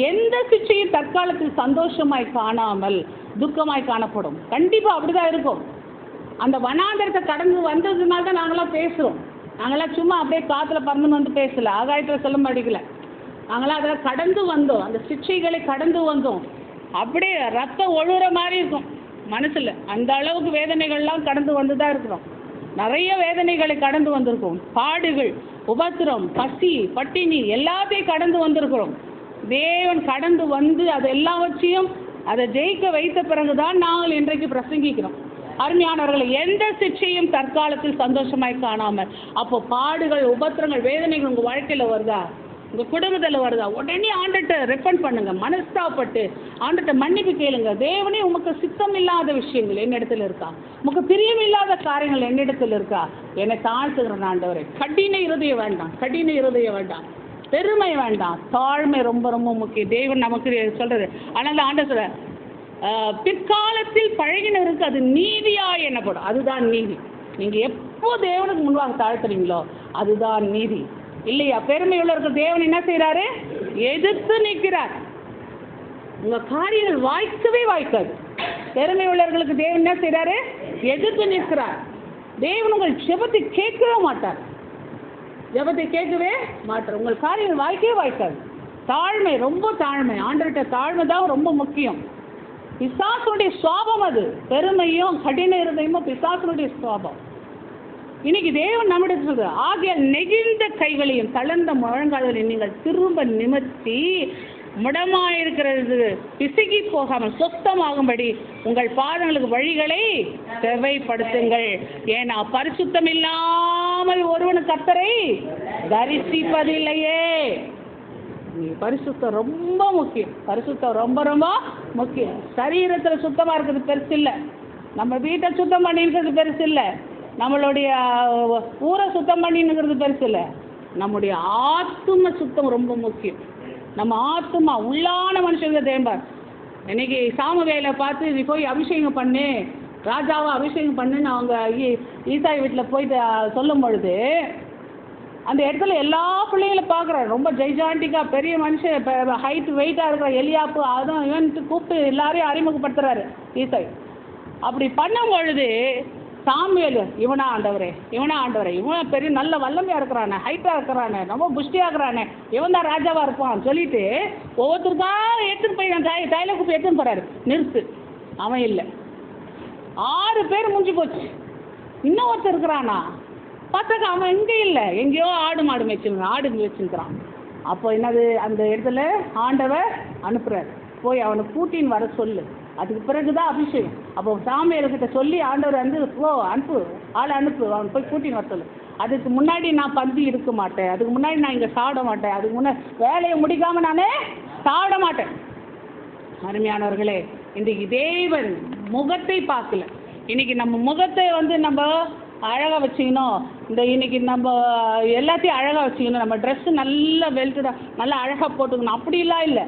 எந்த சிக்ஷையும் தற்காலத்தில் சந்தோஷமாய் காணாமல் துக்கமாய் காணப்படும். கண்டிப்பாக அப்படி தான் இருக்கும். அந்த வனாந்தரத்தை கடந்து வந்ததுனால தான் நாங்களாம் பேசுகிறோம். நாங்களாம் சும்மா அப்படியே காற்றுல பறந்துன்னு வந்து பேசலை, ஆகாயத்தில் சொல்ல மாட்டேங்கல. நாங்களாம் அதெல்லாம் கடந்து வந்தோம், அந்த சிக்ஷைகளை கடந்து வந்தோம். அப்படியே ரத்தம் ஒழுகிற மாதிரி இருக்கும் மனசில். அந்த அளவுக்கு வேதனைகள்லாம் கடந்து வந்து தான் இருக்கிறோம். நிறைய வேதனைகளை கடந்து வந்திருக்கோம். பாடுகள், உபத்திரம், பசி, பட்டினி எல்லாத்தையும் கடந்து வந்திருக்கிறோம். தேவன் கடந்து வந்து அதை எல்லாவற்றையும் அதை ஜெயிக்க வைத்த பிறகுதான் நாங்கள் இன்றைக்கு பிரசங்கிக்கிறோம். அருமையானவர்களை, எந்த சிக்ஷையும் தற்காலத்தில் சந்தோஷமாய் காணாமல். அப்போ பாடுகள், உபத்திரங்கள், வேதனைகள் உங்கள் வாழ்க்கையில் வருதா, உங்கள் குடும்பத்தில் வருதா, உடனே ஆண்டர்கிட்ட ரெப்பண்ட் பண்ணுங்க, மனஸ்தாப்பட்டு ஆண்டர்கிட்ட மன்னிப்பு கேளுங்க. தேவனே, உமக்கு சித்தம் இல்லாத விஷயங்கள் என்னிடத்தில் இருக்கா, உமக்கு பிரியம் இல்லாத காரியங்கள் என்னிடத்தில் இருக்கா, என்னை தாழ்த்துகிறேன் ஆண்டவரே. கடின இருதயம் வேண்டாம், கடின இருதயம் வேண்டாம், பெருமை வேண்டாம், தாழ்மை ரொம்ப ரொம்ப முக்கியம். தேவன் நமக்கு சொல்றது. ஆனால் ஆண்டவர் சொல்ற, பிற்காலத்தில் பழகினருக்கு அது நீதியா என்னப்படும். அதுதான் நீதி. நீங்கள் எப்போ தேவனுக்கு முன்பாக தாழ்த்துறீங்களோ அதுதான் நீதி, இல்லையா? பெருமை உள்ளவர்கள் தேவன் என்ன செய்கிறாரு? எதிர்த்து நிற்கிறார். உங்கள் காரியங்கள் வாய்க்கவே வாய்க்காது. பெருமை உள்ளவர்களுக்கு தேவன் என்ன செய்கிறாரு? எதிர்த்து நிற்கிறார். தேவன் உங்கள் ஜெபத்தை கேட்கவே மாட்டார், ஜெபத்தை கேட்கவே மாட்டார். உங்கள் காரியங்கள் வாய்க்கவே வாய்க்காது. தாழ்மை, ரொம்ப தாழ்மை. ஆண்டவர்கிட்ட தாழ்மை தான் ரொம்ப முக்கியம். பிசாசுடைய சுவாபம் அது. பெருமையும் கடின இருதயமும் பிசாசுடைய சுவாபம். இன்னைக்கு தேவன் நம்மிடத்தில் சொல்ற, ஆகிய நெகிழ்ந்த கைகளையும் தளர்ந்த முழங்கால்களையும் நீங்கள் திரும்ப நிமிர்த்தி முடமாயிருக்கிறது பிசுகி போகாமல் சொத்தமாகும்படி உங்கள் பாதங்களுக்கு வழிகளை செவ்வைப்படுத்துங்கள். ஏன்னா பரிசுத்தம் இல்லாமல் ஒருவனு கர்த்தரை தரிசிப்பதில்லையே. பரிசுத்தம் ரொம்ப முக்கியம். பரிசுத்தம் ரொம்ப ரொம்ப முக்கியம். சரீரத்தில் சுத்தமாக இருக்கிறது பெருசு இல்லை, நம்ம வீட்டை சுத்தம் பண்ணிஇருக்கிறது பெருசு இல்லை, நம்மளுடைய ஊரை சுத்தம் பண்ணினுங்கிறது பெருசு இல்லை, நம்முடைய ஆத்தும சுத்தம் ரொம்ப முக்கியம். நம்ம ஆத்துமா உள்ளான மனுஷங்க தேம்பார். இன்னைக்கு சாமுவேலை பார்த்து நீ போய் அபிஷேகம் பண்ணு, ராஜாவை அபிஷேகம் பண்ணுன்னு அவங்க ஈசாய் வீட்டில் போயிட்டு சொல்லும் பொழுது அந்த இடத்துல எல்லா பிள்ளைங்களும் பார்க்குறாரு. ரொம்ப ஜெய்ஜாண்டிக்காக பெரிய மனுஷன், ஹைட் வெயிட்டாக இருக்கிற எலியாப்பு, அதுவும் இவன்ட்டு கூப்பிட்டு எல்லாரையும் அறிமுகப்படுத்துகிறாரு ஈசாய். அப்படி பண்ணும் பொழுது சாமுவேல் இவனா ஆண்டவரே, இவனா ஆண்டவரே, இவன் பெரிய நல்ல வல்லமையாக இருக்கிறானே, ஹைட்டாக இருக்கிறானே, ரொம்ப புஷ்டியாகிறானே, இவன் தான் ராஜாவாக இருப்பான் சொல்லிட்டு ஒவ்வொருத்தருக்கா எடுத்துன்னு போய் நான் தைலக்குப்பை எடுத்துன்னு போகிறாரு. நிறுத்து, அவன் இல்லை. 6 பேர் முடிஞ்சு போச்சு. இன்னும் ஒருத்தர் இருக்கிறானா பார்த்தாக்கா அவன் எங்கே இல்லை, எங்கேயோ ஆடு வச்சுருக்கிறான். அப்போ என்னது, அந்த இடத்துல ஆண்டவர் அனுப்புகிறார், போய் அவனை கூட்டின்னு வர சொல்லு. அதுக்கு பிறகுதான் அபிஷேகம். அப்போ சாமியார்கிட்ட சொல்லி ஆண்டவர் வந்து அனுப்பு, ஆளை அனுப்பு, அவன் போய் கூட்டின்னு வர சொல்லு. அதுக்கு முன்னாடி நான் பந்தி இருக்க மாட்டேன், அதுக்கு முன்னாடி நான் இங்கே சாப்பிட மாட்டேன், அதுக்கு முன்னாடி வேலையை முடிக்காமல் நானே சாப்பிட மாட்டேன். அருமையானவர்களே, இன்றைக்கு தேவன் முகத்தை பார்க்கல. இன்னைக்கு நம்ம முகத்தை வந்து நம்ம அழகாக வச்சுக்கணும், இன்னைக்கு நம்ம எல்லாத்தையும் அழகாக வச்சுக்கணும், நம்ம ட்ரெஸ்ஸு நல்லா வெல்ட்டடாக நல்லா அழகாக போட்டுக்கணும், அப்படிலாம் இல்லை.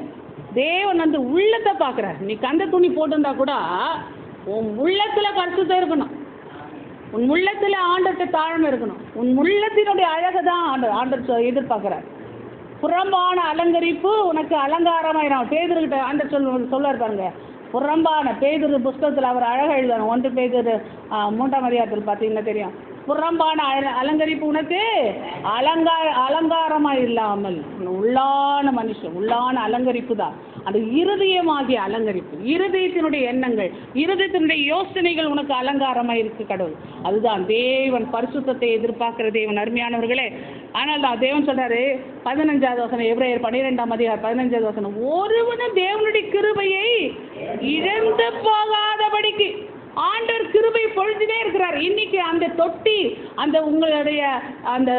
தேவன் வந்து உள்ளத்தை பார்க்குறார். நீ கந்த துணி போட்டிருந்தா கூட உன் உள்ளத்தில் பரிசுத்தம் இருக்கணும், உன் உள்ளத்தில் ஆண்டவர்கிட்ட தாழ்மை இருக்கணும், உன் உள்ளத்தினுடைய அழகை தான் ஆண்டவர் எதிர்பார்க்குறார். புறம்பான அலங்கரிப்பு உனக்கு அலங்காரமாயிரும். பேதுருக்கிட்ட ஆண்டவர் சொல்லுவார் பாருங்க, புறம்பான பேதுரு புஸ்தகத்தில் அவர் அழகாக எழுதுவார். 1 பேதுரு 3ஆம் அதிகாரத்தில் பார்த்தீங்கன்னா தெரியும். புறம்பான அலங்கரிப்பு உனக்கு அலங்காரமாக இல்லாமல் உள்ளான மனுஷன், உள்ளான அலங்கரிப்பு தான் அந்த இருதயமாகிய அலங்கரிப்பு. இருதயத்தினுடைய எண்ணங்கள், இருதயத்தினுடைய யோசனைகள் உனக்கு அலங்காரமாக இருக்கு கடவுள். அதுதான் தேவன் பரிசுத்தத்தை எதிர்பார்க்கிற தேவன். அருமையானவர்களே, ஆனால் தான் தேவன் சொல்றாரு 15வது வசனம், எபிரேயர் 12ஆம் அதிகாரம் 15வது வசனம், ஒருவனும் தேவனுடைய கிருபையை இழந்து போகாதபடிக்கு ஆண்டவர் கிருபை பொழுதுனே இருக்கிறார். இன்னைக்கு அந்த தொட்டி, அந்த உங்களுடைய அந்த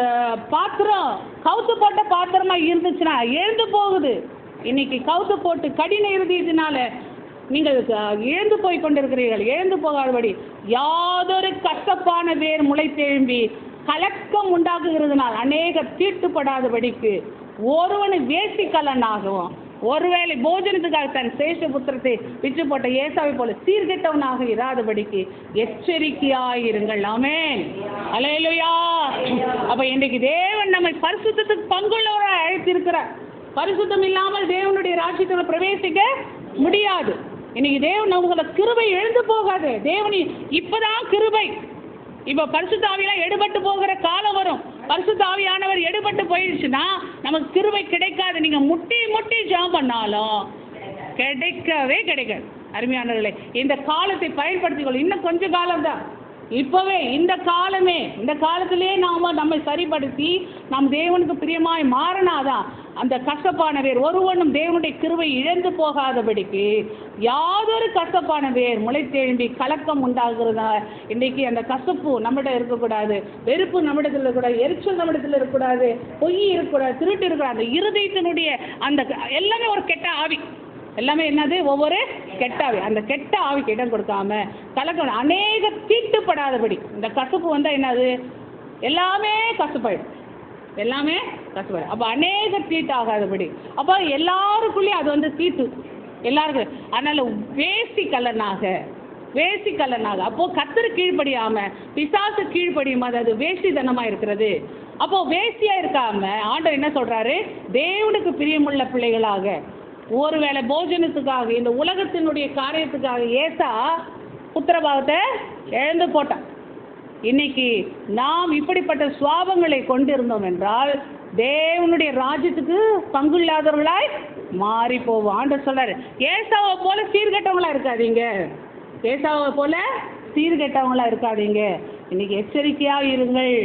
பாத்திரம் கவுத்து போட்ட பாத்திரமா இருந்துச்சுன்னா எழுந்து போகுது. இன்னைக்கு கவுத்து போட்டு கடின இறுதியினால நீங்கள் எழுந்து போய் கொண்டிருக்கிறீர்கள். எழுந்து போகாதபடி யாதொரு கசப்பான வேர் முளைத்தெழும்பி கலக்கம் உண்டாக்குகிறதுனால் அநேக தீட்டுப்படாதபடிக்கு ஒருவனு வேசிக்கலனாகவும் ஒருவேளை போஜனத்துக்காக தன் சேஷ புத்திரத்தை விற்று போட்ட ஏசாவை போல சீர்கெட்டவனாக இராதபடிக்கு எச்சரிக்கையாயிருங்கள். ஆமென், அல்லேலூயா. அப்ப இன்றைக்கு தேவன் நம்மை பரிசுத்தத்துக்கு பங்குள்ளவராக அழைத்திருக்கிறார். பரிசுத்தம் இல்லாமல் தேவனுடைய ராஜ்யத்துல பிரவேசிக்க முடியாது. இன்னைக்கு தேவன் உங்களை கிருபை எழுந்து போகாது. தேவனி இப்பதான் கிருபை. இப்போ பரிசுத்த ஆவியெல்லாம் எடுபட்டு போகிற காலம் வரும். பரிசுத்த ஆவியானவர் எடுபட்டு போயிடுச்சுன்னா நமக்கு கிருபை கிடைக்காது. நீங்க முட்டி முட்டி ஜெபம் பண்ணாலும் கிடைக்கவே கிடைக்காது. அருமையானவர்களே, இந்த காலத்தை பயன்படுத்திக்கொள்ள. இன்னும் கொஞ்ச காலம்தான், இப்போவே இந்த காலத்திலே நம்மை சரிப்படுத்தி நம் தேவனுக்கு பிரியமாய் மாறினாதான் அந்த கசப்பான வேர் ஒருவனும் தேவனுடைய கிருபை இழந்து போகாதபடிக்கு யாதொரு கசப்பான வேர் முளைத்தெழும்பி கலக்கம் உண்டாகிறதா. இன்றைக்கு அந்த கசப்பு நம்மிடம் இருக்கக்கூடாது, வெறுப்பு நம்மிடத்தில் இருக்கக்கூடாது, எரிச்சல் நம்மிடத்தில் இருக்கக்கூடாது, பொய் இருக்கக்கூடாது, திருட்டு இருக்கக்கூடாது. அந்த இருதயத்தினுடைய அந்த எல்லாமே ஒரு கெட்ட ஆவி, எல்லாமே என்னது, ஒவ்வொரு கெட்ட ஆவி. அந்த கெட்ட ஆவிக்கு இடம் கொடுக்காம கலக்கம் அநேக தீட்டுப்படாதபடி. இந்த கசப்பு வந்தால் என்னது, எல்லாமே கசப்பாயிடும், எல்லாமே கசப்பாயிடும். அப்போ அநேக தீட்டு ஆகாதபடி. அப்போ எல்லாருக்குள்ளேயும் அது வந்து தீட்டு எல்லாருக்கும். அதனால வேசி கல்லனாக அப்போ கர்த்தர் கீழ்ப்படியாம பிசாசு கீழ்ப்படியுமா, அது வேசித்தனமா இருக்கிறது. அப்போ வேசியா இருக்காம ஆண்டவர் என்ன சொல்றாரு, தேவனுக்கு பிரியமுள்ள பிள்ளைகளாக ஒருவேளை போஜனத்துக்காக இந்த உலகத்தினுடைய காரியத்துக்காக ஏசா புத்திரபாவத்தை இழந்து போட்டான். இன்னைக்கு நாம் இப்படிப்பட்ட சுவாபங்களை கொண்டிருந்தோம் என்றால் தேவனுடைய ராஜ்யத்துக்கு பங்கு இல்லாதவர்களாய் மாறி போவோம். ஆண்டவர் சொல்றாரு, ஏசாவை போல சீர்கெட்டவங்களா இருக்காதீங்க, ஏசாவை போல சீர்கெட்டவங்களா இருக்காதீங்க. இன்னைக்கு எச்சரிக்கையா இருங்கள்.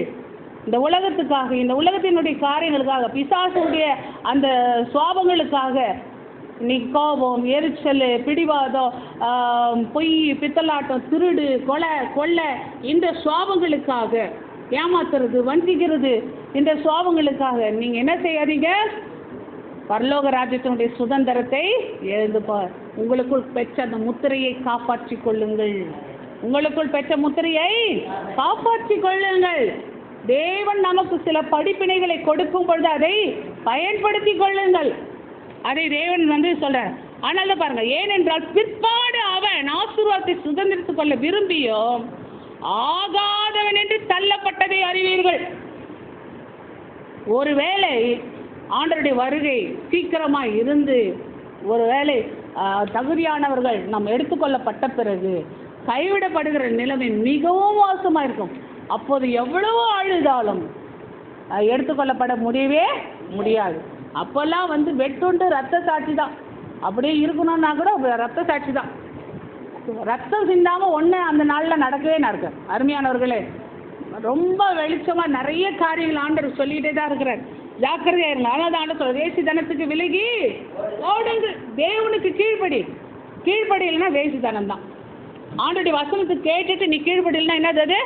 இந்த உலகத்துக்காக, இந்த உலகத்தினுடைய காரியங்களுக்காக, பிசாசுடைய அந்த சுவாபங்களுக்காக இன்னைக்கு கோபம், எரிச்சல், பிடிவாதம், பொய், பித்தலாட்டம், திருடு, கொலை இந்த சுவாபங்களுக்காக, ஏமாத்துறது, வஞ்சிக்கிறது, இந்த சுவாபங்களுக்காக நீங்க என்ன செய்யாதீங்க, பரலோக ராஜ்யத்தினுடைய சுதந்திரத்தை எழுந்துப்பார். உங்களுக்குள் பெற்ற அந்த முத்திரையை காப்பாற்றி கொள்ளுங்கள். உங்களுக்குள் பெற்ற முத்திரையை காப்பாற்றி கொள்ளுங்கள். தேவன் நமக்கு சில படிப்பினைகளை கொடுக்கும் பொழுது அதை பயன்படுத்தி கொள்ளுங்கள். அதை தேவன் வந்து சொல்றார். ஆனால் பாருங்க, ஏனென்றால் பிற்பாடு அவன் ஆசீர்வாதத்தை சுதந்திரித்துக் கொள்ள விரும்பியும் ஆகாதவன் என்று தள்ளப்பட்டதை அறிவீர்கள். ஒருவேளை ஆண்டவருடைய வருகை சீக்கிரமாக இருந்து ஒருவேளை தகுதியானவர்கள் நாம் எடுத்துக்கொள்ளப்பட்ட பிறகு கைவிடப்படுகிற நிலைமை மிகவும் மோசமாக இருக்கும். அப்போது எவ்வளவோ அழுதாலும் எடுத்துக்கொள்ளப்பட முடியவே முடியாது. அப்போல்லாம் வெட்டுண்டு ரத்த சாட்சி தான். அப்படியே இருக்கணும்னா கூட ரத்த சாட்சி தான். ரத்தம் சிந்தாமல் ஒன்று அந்த நாளில் நடக்கவே நடக்காது. அருமையானவர்களே, ரொம்ப வெளிச்சமாக நிறைய காரியங்கள் ஆண்டவர் சொல்லிகிட்டே தான் இருக்கிறார். ஜாக்கிரதையாக இருங்க. ஆனால் ஆண்டவர் சொல்ற வேசித்தனத்துக்கு விலகி ஓடுங்க. தேவனுக்கு கீழ்ப்படியல்னா வேசித்தனம் தான். ஆண்டோடைய வசனத்துக்கு கேட்டுட்டு நீ கீழ்ப்படியல்னா என்னது? அது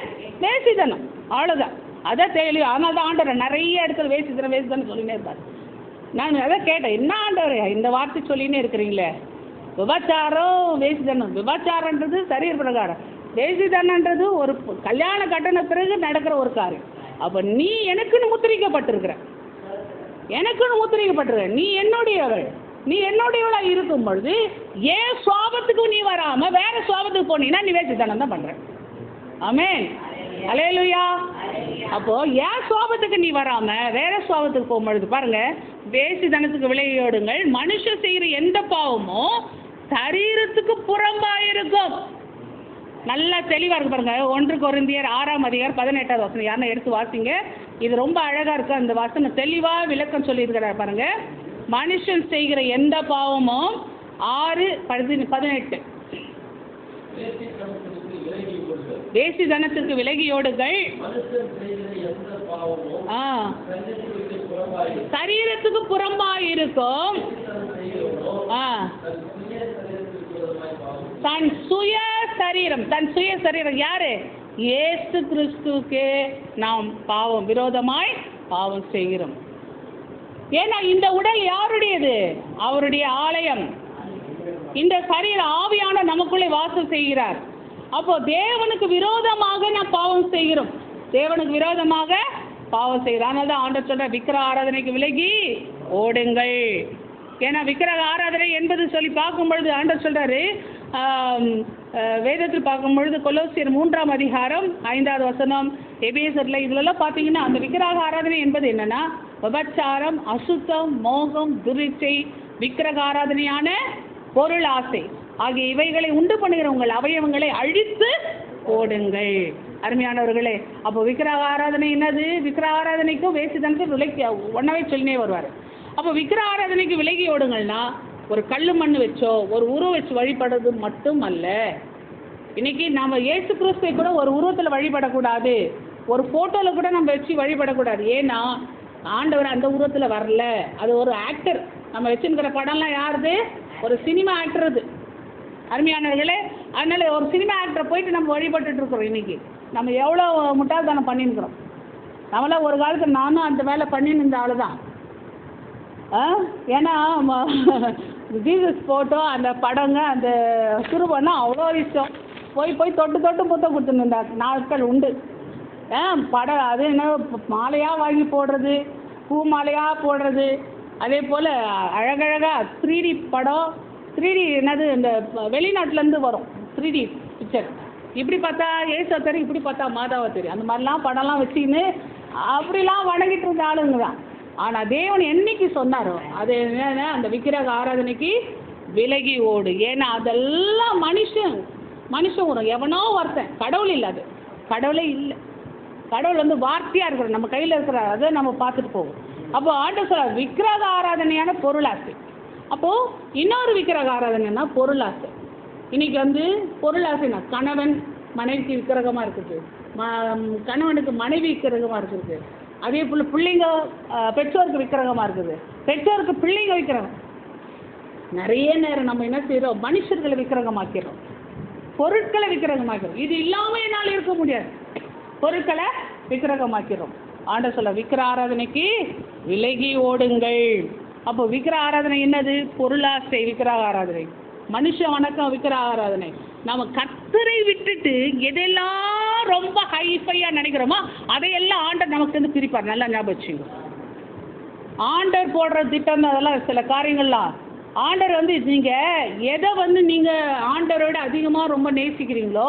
வேசித்தனம். அவ்வளோதான். அதான் தெரியல. ஆனால் தான் ஆண்டவர் நிறைய இடத்துல வேசித்தனம் சொல்லினே இருப்பார். நான் அதான் கேட்டேன், என்ன ஆண்டவர் இந்த வார்த்தை சொல்லினே இருக்கிறீங்களே? விபச்சாரம் வேசித்தனம். விபச்சாரன்றது சரீர பிரகாரம், வேசித்தனன்றது ஒரு கல்யாணம் கட்டின பிறகு நடக்கிற ஒரு காரியம். அப்போ நீ எனக்குன்னு முத்திரிக்கப்பட்டிருக்கிற, நீ என்னுடையவள். நீ என்னுடையவளாக இருக்கும் பொழுது ஏன் சுவாபத்துக்கு நீ வராம வேற சுவாபத்துக்கு போனீங்கன்னா நீ வேசித்தனம் தான் பண்ற. ஆமென், அல்லேலூயா. அப்போ ஏன் சுவாபத்துக்கு நீ வராம வேற சுவாபத்துக்கு போகும்பொழுது பாருங்க, வேசித்தனத்துக்கு விலகியோடுங்கள். மனுஷன் செய்கிற எந்த பாவமும் சரீரத்துக்கு புறம்பாயிருக்கும். நல்லா தெளிவாக இருக்கு பாருங்க. 1 கொரிந்தியர் 6:18 யாருன்னா எடுத்து வாசிங்க. இது ரொம்ப அழகா இருக்கு. அந்த வசனம் தெளிவாக விளக்கம் சொல்லியிருக்கிறார் பாருங்க. மனுஷன் செய்கிற எந்த பாவமும் 6:18 வேசித்தனத்துக்கு விலகியோடுங்கள். சரீரத்துக்கு புறம்பாயிருக்கும். தன் சுய சரீரம் யாரு? இயேசு கிறிஸ்துவுக்கு நாம் விரோதமாய் பாவம் செய்கிறோம். ஏன்னா இந்த உடல் யாருடையது? அவருடைய ஆலயம். இந்த சரீர ஆவியான நமக்குள்ளே வாசம் செய்கிறார். அப்போ தேவனுக்கு விரோதமாக நாம் பாவம் செய்கிறோம். அதனால தான் ஆண்டவர் சொல்ற விக்கிரக ஆராதனைக்கு விலகி ஓடுங்கள். ஏன்னா விக்கிரக ஆராதனை என்பது சொல்லி பார்க்கும் பொழுது ஆண்டவர் சொல்றாரு, வேதத்தில் பார்க்கும் பொழுது கொலோசியர் 3:5 எபேசர்ல இதுலலாம் பார்த்தீங்கன்னா அந்த விக்கிரக ஆராதனை என்பது என்னன்னா விபச்சாரம், அசுத்தம், மோகம், துரிச்சை, விக்கிரக ஆராதனையான பொருள் ஆசை ஆகிய இவைகளை உண்டு பண்ணுகிற உங்கள் அவயவங்களை அழித்து ஓடுங்கள். அருமையானவர்களே, அப்போ விக்கிரக ஆராதனை என்னது? விக்கிரக ஆராதனைக்கும் வேசித்தனத்துக்கும் விலகி ஒன்னாவே சொல்லினே வருவார். அப்போ விக்கிரக ஆராதனைக்கு விலகி ஓடுங்கள்னா ஒரு கல் மண் வச்சோ ஒரு உருவம் வச்சு வழிபடுறது மட்டும் அல்ல. இன்னைக்கு நம்ம இயேசு கிறிஸ்துவை கூட ஒரு உருவத்தில் வழிபடக்கூடாது, ஒரு ஃபோட்டோவில் கூட நம்ம வச்சு வழிபடக்கூடாது. ஏன்னா ஆண்டவர் அந்த உருவத்தில் வரல, அது ஒரு ஆக்டர். நம்ம வச்சுருக்கிற படம்லாம் யாருது? ஒரு சினிமா ஆக்டர். அது அருமையானவர்களே, அதனால ஒரு சினிமா ஆக்டரை போயிட்டு நம்ம வழிபட்டுட்டு இருக்கிறோம். இன்னைக்கு நம்ம எவ்வளோ முட்டாள்தனம் பண்ணிருக்கிறோம். நம்மளாம் ஒரு காலத்தில் நானும் அந்த வேலை பண்ணின்னு இருந்த ஆளு தான். ஏன்னா ஜீசஸ் ஃபோட்டோ அந்த படங்க அந்த சுருபன்னா அவ்வளோ இஷ்டம். போய் தொட்டு முத்தம் கொடுத்துருந்த நாட்கள் உண்டு. படம் அது என்ன மாலையாக வாங்கி போடுறது, பூ மாலையாக போடுறது, அதே போல் அழகழகாக 3D படம், 3D என்னது இந்த வெளிநாட்டிலேருந்து வரும் 3D பிக்சர். இப்படி பார்த்தா ஏசத்தரி, இப்படி பார்த்தா மாதாவத்தரி, அந்த மாதிரிலாம் படம்லாம் வச்சுக்கின்னு அப்படிலாம் வணங்கிட்டு இருந்த ஆளுங்க தான். ஆனால் தேவன் என்னைக்கு சொன்னாரோ அது என்னன்னா அந்த விக்கிரக ஆராதனைக்கு விலகி ஓடு. ஏன்னா அதெல்லாம் மனுஷன் வரும், எவனோ ஒருத்தன். கடவுள் இல்லை, அது கடவுளே இல்லை. கடவுள் வார்த்தையாக இருக்கிற நம்ம கையில் இருக்கிற அதை நம்ம பார்த்துட்டு போவோம். அப்போ ஆண்டவர் சொல்ற விக்கிரக ஆராதனையான பொருளாசை. அப்போது இன்னொரு விக்கிரக ஆராதனைனா பொருளாசை. இன்னைக்கு பொருளாசைனா கணவன் மனைவிக்கு விக்கிரகமாக இருக்குது, கணவனுக்கு மனைவி விக்கிரகமாக இருக்குது, அதே போல் பிள்ளைங்க பெற்றோருக்கு விக்கிரகமாக இருக்குது, பெற்றோருக்கு பிள்ளைங்க விக்கிரகம். நிறைய நேரம் நம்ம என்ன செய்கிறோம்? மனுஷர்களை விக்கிரகமாக்கிறோம், பொருட்களை விக்கிரகமாக்கிறோம். இது இல்லாமல் என்னால் இருக்க முடியாது, பொருட்களை விக்கிரகமாக்கிறோம். ஆண்டவர் சொல்ல விக்கிரக ஆராதனைக்கு விலகி ஓடுங்கள். அப்போ விக்கிரக ஆராதனை என்னது? பொருளாசை விக்கிரக ஆராதனை, மனுஷ வணக்கம் விக்கிரக ஆராதனை. நம்ம கர்த்தரை விட்டுட்டு எதெல்லாம் ரொம்ப ஹைஃபையாக நினைக்கிறோமோ அதையெல்லாம் ஆண்டவர் நமக்கு பிரிப்பார். நல்லா ஞாபகம் வச்சுங்க. ஆண்டவர் போடுற திட்டம் அதெல்லாம் சில காரியங்கள்லாம் ஆண்டவர் நீங்கள் எதை நீங்கள் ஆண்டவரோட அதிகமாக ரொம்ப நேசிக்கிறீங்களோ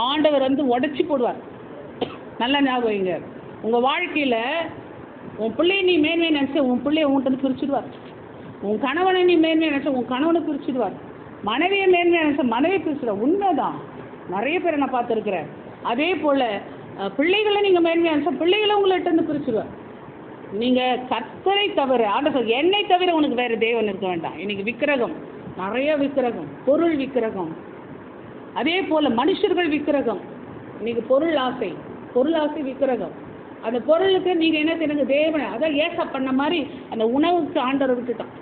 ஆண்டவர் உடச்சி போடுவார். நல்லா ஞாபகம் வைங்க. உங்கள் வாழ்க்கையில் உன் பிள்ளையை நீ மேன்மையை நினச்சி உன் பிள்ளையை உன்கிட்ட பிரிச்சுடுவார். உன் கணவனை நீ மேன்மையை நினச்ச உன் கணவனை பிரிச்சுடுவார். மனைவியை மேன்மையை நினச்ச மனைவியை பிரிச்சுடுவார். உண்மைதான். நிறைய பேரை நான் பார்த்துருக்குறேன். அதே போல் பிள்ளைகளை நீங்கள் மேன்மையாக பிள்ளைகளை உங்கள்கிட்ட இருந்து பிரிச்சுருவேன். நீங்கள் கர்த்தரை தவிர ஆண்டவர் என்னை தவிர உனக்கு வேறு தேவன் இருக்க வேண்டாம். இன்னைக்கு விக்கிரகம், நிறைய விக்கிரகம், பொருள் விக்கிரகம், அதே போல் மனுஷர்கள் விக்கிரகம். இன்னைக்கு பொருள் ஆசை விக்கிரகம். அந்த பொருளுக்கு நீங்கள் என்ன செய்யுங்க, தேவனை அதான் ஏசா பண்ண மாதிரி அந்த உணவுக்கு ஆண்டவர் விட்டுட்டான்.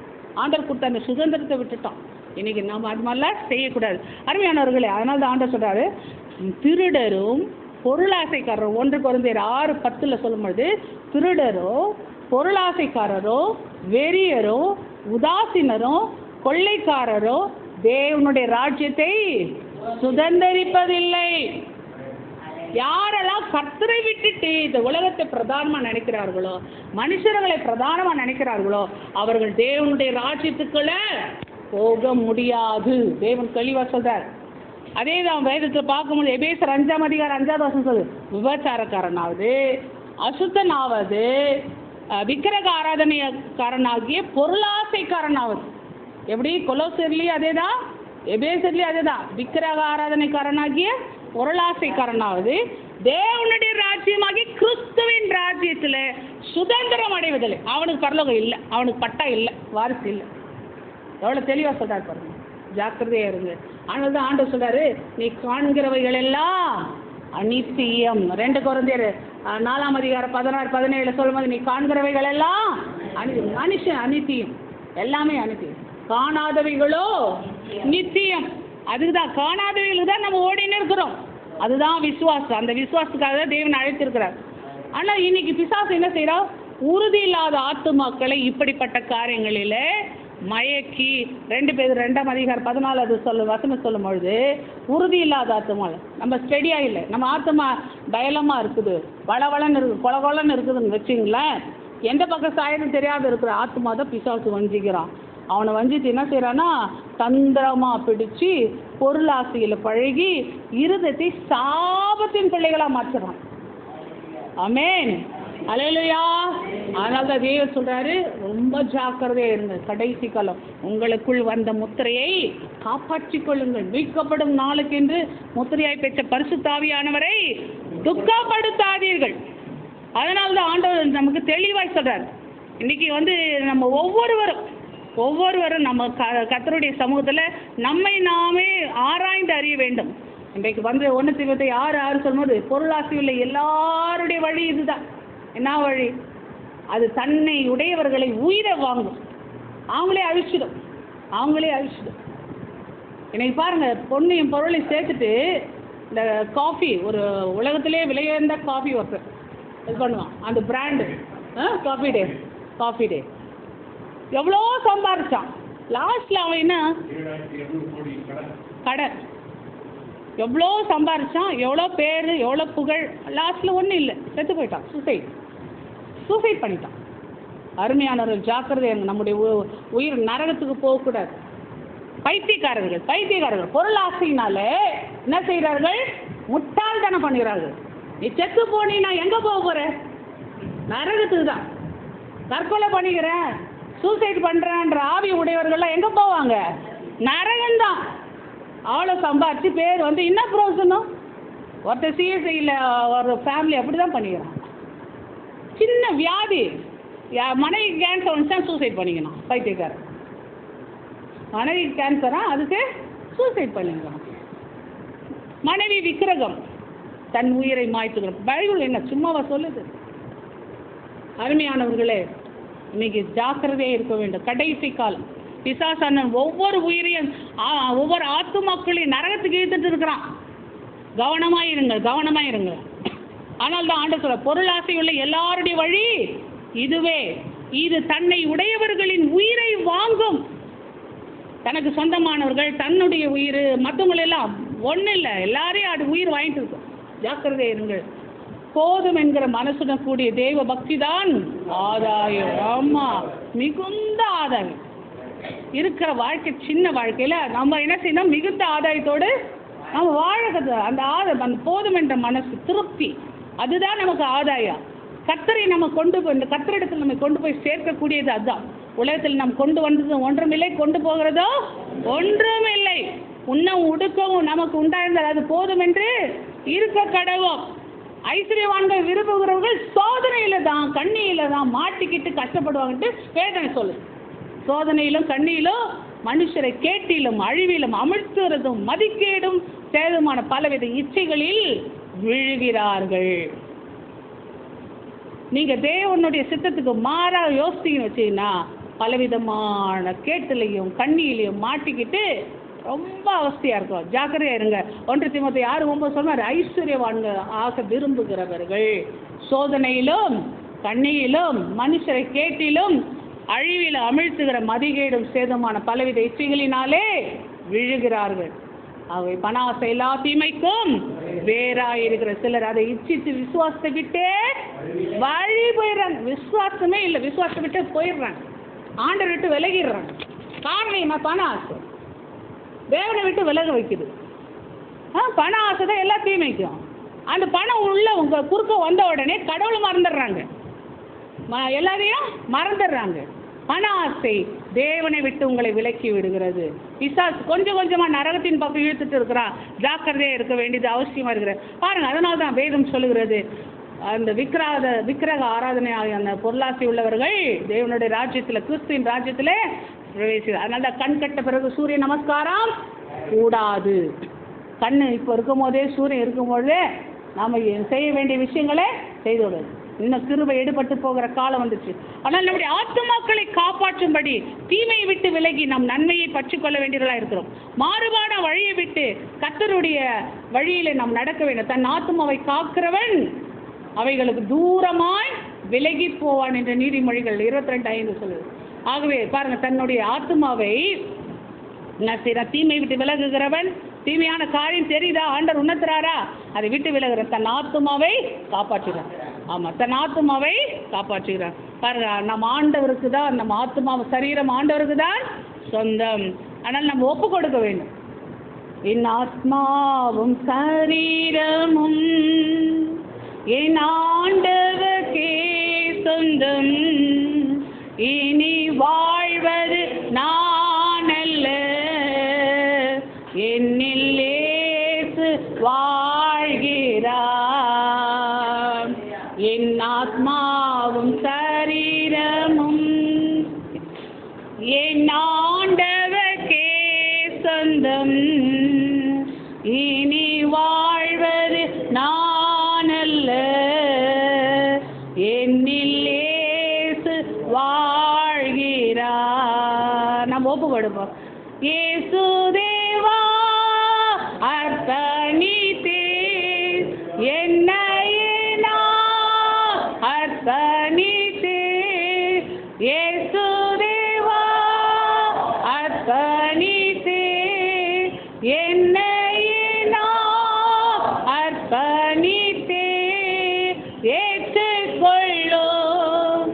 ஆண்டவர் கொடுத்த அந்த சுதந்திரத்தை விட்டுட்டான். இன்னைக்கு நம்ம அது மாதிரிலாம் செய்யக்கூடாது அருமையானவர்களே. அதனால தான் ஆண்டவர் சொல்கிறாரு, திருடரும் பொருளாசைக்காரரும் 1 கொரிந்தியர் 6:10 சொல்லும்பொழுது, திருடரோ பொருளாசைக்காரரோ வெறியரோ உதாசீனரோ கொள்ளைக்காரரோ தேவனுடைய ராஜ்யத்தை சுதந்தரிப்பதில்லை. யாரெல்லாம் கர்த்தரை விட்டுட்டு இந்த உலகத்தை பிரதானமாக நினைக்கிறார்களோ, மனுஷர்களை பிரதானமாக நினைக்கிறார்களோ, அவர்கள் தேவனுடைய ராஜ்யத்துக்குள்ள போக முடியாது. தேவன் தெளிவாக சொல்றார். அதே தான் வேதத்தில் பார்க்கும்போது எபேசர் 5:5 சொல்லு, விபச்சாரக்காரனாவது அசுத்தனாவது விக்கிரக ஆராதனைக்காரனாகிய பொருளாசைக்காரனாவது. எப்படி கொலோசியர்லேயும் அதே தான், எபேசர்லேயும் அதே தான், விக்கிரக ஆராதனைக்காரனாகிய பொருளாசைக்காரனாவது தேவனுடைய ராஜ்யமாகி கிறிஸ்துவின் ராஜ்யத்தில் சுதந்திரம் அடைவதில்லை. அவனுக்கு பரலோகம் இல்லை, அவனுக்கு பட்டா இல்லை, வாரிசு இல்லை. எவ்வளோ தெளிவாக சொல்கிறார் பாருங்க. ஜாக்கிரதையாக இருங்க. ஆனால் தான் ஆண்டவர் சொல்கிறாரு, நீ காண்கிறவைகள் எல்லாம் அனித்தியம். 2 கொரிந்தியர் 4:16-17 சொல்லும்போது, நீ காண்கிறவைகள் எல்லாம் மனுஷன் அனித்தியம், எல்லாமே அனித்தியம். காணாதவைகளோ நித்தியம். அதுதான் காணாதவைகளுக்கு தான் நம்ம ஓடின்னு இருக்கிறோம். அதுதான் விசுவாசம். அந்த விசுவாசத்துக்காக தான் தேவன் அழைத்திருக்கிறார். ஆனால் இன்னைக்கு பிசாசு என்ன செய்கிறா, உறுதி இல்லாத ஆத்துமாக்களை இப்படிப்பட்ட காரியங்களில் மயக்கி 2 பேர் 2:14 சொல்லும் பொழுது, உறுதி இல்லாத ஆத்துமா, நம்ம ஸ்டெடியாக இல்லை, நம்ம ஆத்துமா பயலமாக இருக்குது, வளவளன்னு இருக்குது, கொலகொலன்னு இருக்குதுன்னு வச்சிங்களேன், எந்த பக்கம் சாயதும் தெரியாத இருக்கிற ஆத்துமா தான் பிசாசு வஞ்சிக்கிறான். அவனை வஞ்சித்து என்ன செய்கிறான்னா, தந்திரமாக பிடிச்சி பொருளாசையில் பழகி இருதயத்தை சாபத்தின் பிள்ளைகளாக மாற்றுறான். ஆமென், அல்லேலூயா. அதனால தான் தேவன் சொல்கிறாரு, ரொம்ப ஜாக்கிரதையாக இருங்க. கடைசி காலம், உங்களுக்குள் வந்த முத்திரையை காப்பாற்றிக் கொள்ளுங்கள். மீட்கப்படும் நாளுக்கென்று முத்திரையாய் பெற்ற பரிசுத்த ஆவியானவரை துக்கப்படுத்தாதீர்கள். அதனால தான் ஆண்டவர் நமக்கு தெளிவாய் சொல்கிறார். இன்றைக்கி நம்ம ஒவ்வொருவரும் நம்ம கர்த்தருடைய சமூகத்தில் நம்மை நாமே ஆராய்ந்து அறிய வேண்டும். இன்றைக்கு 1 தீமோத்தேயு 6:6 சொல்லும்போது, பொருளாசையுள்ள எல்லாருடைய வழி இதுதான். என்ன வழி? அது தன்னை உடையவர்களை உயிரை வாங்கும், அவங்களே அழிச்சிடும். இன்னைக்கு பாருங்க, பொண்ணையும் பொருளையும் சேர்த்துட்டு இந்த காஃபி, ஒரு உலகத்திலே விலையுயர்ந்த காஃபி ஒருத்தர் இது பண்ணுவான், அந்த பிராண்டு காஃபி டே எவ்வளோ சம்பாரிச்சான். லாஸ்ட்ல அவன் என்ன கடை, எவ்வளோ சம்பாரிச்சான், எவ்வளோ பேர், எவ்வளோ புகழ், லாஸ்ட்ல ஒன்றும் இல்லை, செத்து போயிட்டான். சூசைட் பண்ணிட்டான். அருமையானவர்கள் ஜாக்கிரதையாக, நம்முடைய உயிர் நரகத்துக்கு போகக்கூடாது. பைத்தியக்காரர்கள் பொருளாசையினால என்ன செய்கிறார்கள், முட்டாள்தனம் பண்ணுகிறார்கள். நீ செத்து போனீன்னா எங்கே போக போகிற? நரகத்துக்கு தான். தற்கொலை பண்ணிக்கிறேன், சூசைட் பண்ணுறேன்ற ஆவி உடையவர்கள்லாம் எங்கே போவாங்க? நரகம்தான். அவ்வளோ சம்பாதிச்சு பேர் என்ன பிரோசனம்? ஒருத்தர் சிஎஸ்ஐயில் ஒரு ஃபேமிலி அப்படி தான் பண்ணிக்கிறான். சின்ன வியாதி, மனைவி கேன்சர் வந்துச்சா சூசைட் பண்ணிக்கணும். பைத்தியக்காரன் மனைவி கேன்சரா, அதுக்கு சூசைட் பண்ணிக்கலாம். மனைவி விக்கிரகம், தன் உயிரை மாய்த்துக்கிறோம். பைபிள் என்ன சும்மாவா சொல்லுது? அருமையானவர்களே, இன்னைக்கு ஜாக்கிரதையாக இருக்க வேண்டும். கடைசி காலம், பிசாசான ஒவ்வொரு உயிரையும் ஒவ்வொரு ஆத்துமாக்களையும் நரகத்துக்கு இழுத்துட்டு இருக்கிறான். கவனமாக இருங்க. ஆனால் தான் ஆண்டவர் சொல்ற, பொருளாசை உள்ள எல்லாருடைய வழி இதுவே, இது தன்னை உடையவர்களின் உயிரை வாங்கும். தனக்கு சொந்தமானவர்கள், தன்னுடைய உயிர், மற்றவங்களெல்லாம் ஒன்றும் இல்லை, எல்லாரையும் அது உயிர் வாங்கிட்டு இருக்கும். ஜாக்கிரதை இருங்கள். போதும் என்கிற மனசுடன் கூடிய தெய்வ பக்தி தான் ஆதாயம். ஆமாம், மிகுந்த ஆதாயம். இருக்கிற வாழ்க்கை, சின்ன வாழ்க்கையில் நம்ம என்ன செய்யணும், மிகுந்த ஆதாயத்தோடு நம்ம வாழறது. அந்த ஆதாயம், அந்த போதும் என்ற மனசு, திருப்தி, அதுதான் நமக்கு ஆதாயம். கர்த்தரை நம்ம இந்த கர்த்தரிடத்தில் நம்ம கொண்டு போய் சேர்க்கக்கூடியது அதுதான். உலகத்தில் நாம் கொண்டு வந்தது ஒன்றுமில்லை, கொண்டு போகிறதோ ஒன்றுமில்லை. உண்ணவும் உடுக்கவும் நமக்கு உண்டாயிருந்தால் அது போதும் என்று இருக்க கடவோம். ஐஸ்வர்யவான்கள் விரும்புகிறவர்கள் சோதனையில தான் கண்ணியில தான் மாட்டிக்கிட்டு கஷ்டப்படுவாங்கன்ட்டு வேதனை சொல்லு. சோதனையிலும் கண்ணியிலும் மனுஷரை கேட்டிலும் அழிவிலும் அமிழ்த்துறதும் மதிக்கேடும் சேதமான பலவித இச்சைகளில் விழுகிறார்கள். நீங்க தேவனுடைய சித்தத்துக்கு மாறா யோசித்தீங்கன்னு வச்சீங்கன்னா பலவிதமான கேட்டுலையும் கண்ணியிலையும் மாட்டிக்கிட்டு ரொம்ப அவஸ்தையா இருக்கும். ஜாக்கிரதையா இருங்க. 1 தீமோத்தேயு 6:9 சொன்னார், ஐஸ்வர்யவான்கள் ஆக விரும்புகிறவர்கள் சோதனையிலும் கண்ணியிலும் மனுஷரை கேட்டிலும் அழிவில் அமிழ்த்துகிற மதிகேடும் சேதமான பலவித இச்சைகளினாலே விழுகிறார்கள். அவை பணாசை எல்லா தீமைக்கும் வேறாயிருக்கிற சிலர் அதை இச்சித்து விசுவாசத்தை விட்டே வழி போயிடுறாங்க. விசுவாசமே இல்லை, விசுவாசத்தை விட்டு போயிடுறாங்க, ஆண்டரை விட்டு விலகிடுறாங்க. காரணம் என்ன? பண ஆசை தேவனை விட்டு விலக வைக்குது. பண ஆசை தான் எல்லா தீமைக்கும். அந்த பணம் உள்ள உங்க குறுக்க வந்த உடனே கடவுளை மறந்துடுறாங்க, எல்லாரையும் மறந்துடுறாங்க. பண ஆசை தேவனை விட்டு உங்களை விலக்கி விடுகிறது. பிசாசு கொஞ்சம் கொஞ்சமா நரகத்தின் பக்கம் இழுத்துட்டு இருக்கிறான். ஜாக்கிரதையா இருக்க வேண்டியது அவசியமா இருக்கிற பாருங்க. அதனால தான் வேதம் சொல்லுகிறது, அந்த விக்கிரக ஆராதனை அந்த பொருளாசை உள்ளவர்கள் தேவனுடைய ராஜ்யத்தில் கிறிஸ்துவின் ராஜ்யத்தில் பிரவேசி. அதனால கண் கட்ட பிறகு சூரிய நமஸ்காரம் கூடாது. கண்ணு இப்போ இருக்கும் போதே சூரியன் இருக்கும் போதே நாம செய்ய வேண்டிய விஷயங்களை செய்து விடுறது. இன்னும் கிருபை எடுபட்டு போகிற காலம் வந்துச்சு. ஆனால் நம்முடைய ஆத்துமாக்களை காப்பாற்றும்படி தீமையை விட்டு விலகி நம் நன்மையை பற்றிக்கொள்ள வேண்டியவர்களாக இருக்கிறோம். மாறுபாட வழியை விட்டு கர்த்தருடைய வழியில நாம் நடக்க வேண்டும். தன் ஆத்துமாவை காக்கிறவன் அவைகளுக்கு தூரமாய் விலகி போவான் என்ற நீதிமொழிகள் 22:5 சொல்லுது. ஆகவே பாருங்க, தன்னுடைய ஆத்துமாவை தீமை விட்டு விலகுகிறவன், தீமையான காரியம் தெரியுதா, ஆண்டவர் உணர்த்துறாரா, அதை விட்டு விலகுற தன் ஆத்துமாவை காப்பாற்றுகிறான். ஆமா, தன் ஆத்துமாவை காப்பாற்றுகிறான். பாருங்க, நம்ம ஆண்டவருக்கு தான், நம்ம ஆத்துமாவை சரீரம் ஆண்டவருக்கு தான் சொந்தம். ஆனால் நம்ம ஒப்பு கொடுக்க வேண்டும். என் ஆத்மாவும் சரீரமும் என் ஆண்டவருக்கே சொந்தம், இனி வாழ்வது நான் அல்ல, என்னில் இயேசு வாழ்கிறார். என் ஆத்மாவும் சரீரமும் என் ஆண்டவருக்கே சொந்தம், இனி வாழ்வது நான் அல்ல, என்னில் இயேசு வாழ்கிறார். நம்ம ஒப்பு கொடுப்போம். இயேசு தேவா அர்ப்பணித்தேன், என்னையே நான் அர்ப்பணித்தேன். இயேசு தேவா அர்ப்பணித்தேன், என்னையே நான் அர்ப்பணித்தேன். ஏற்றுக்கொள்ளும்,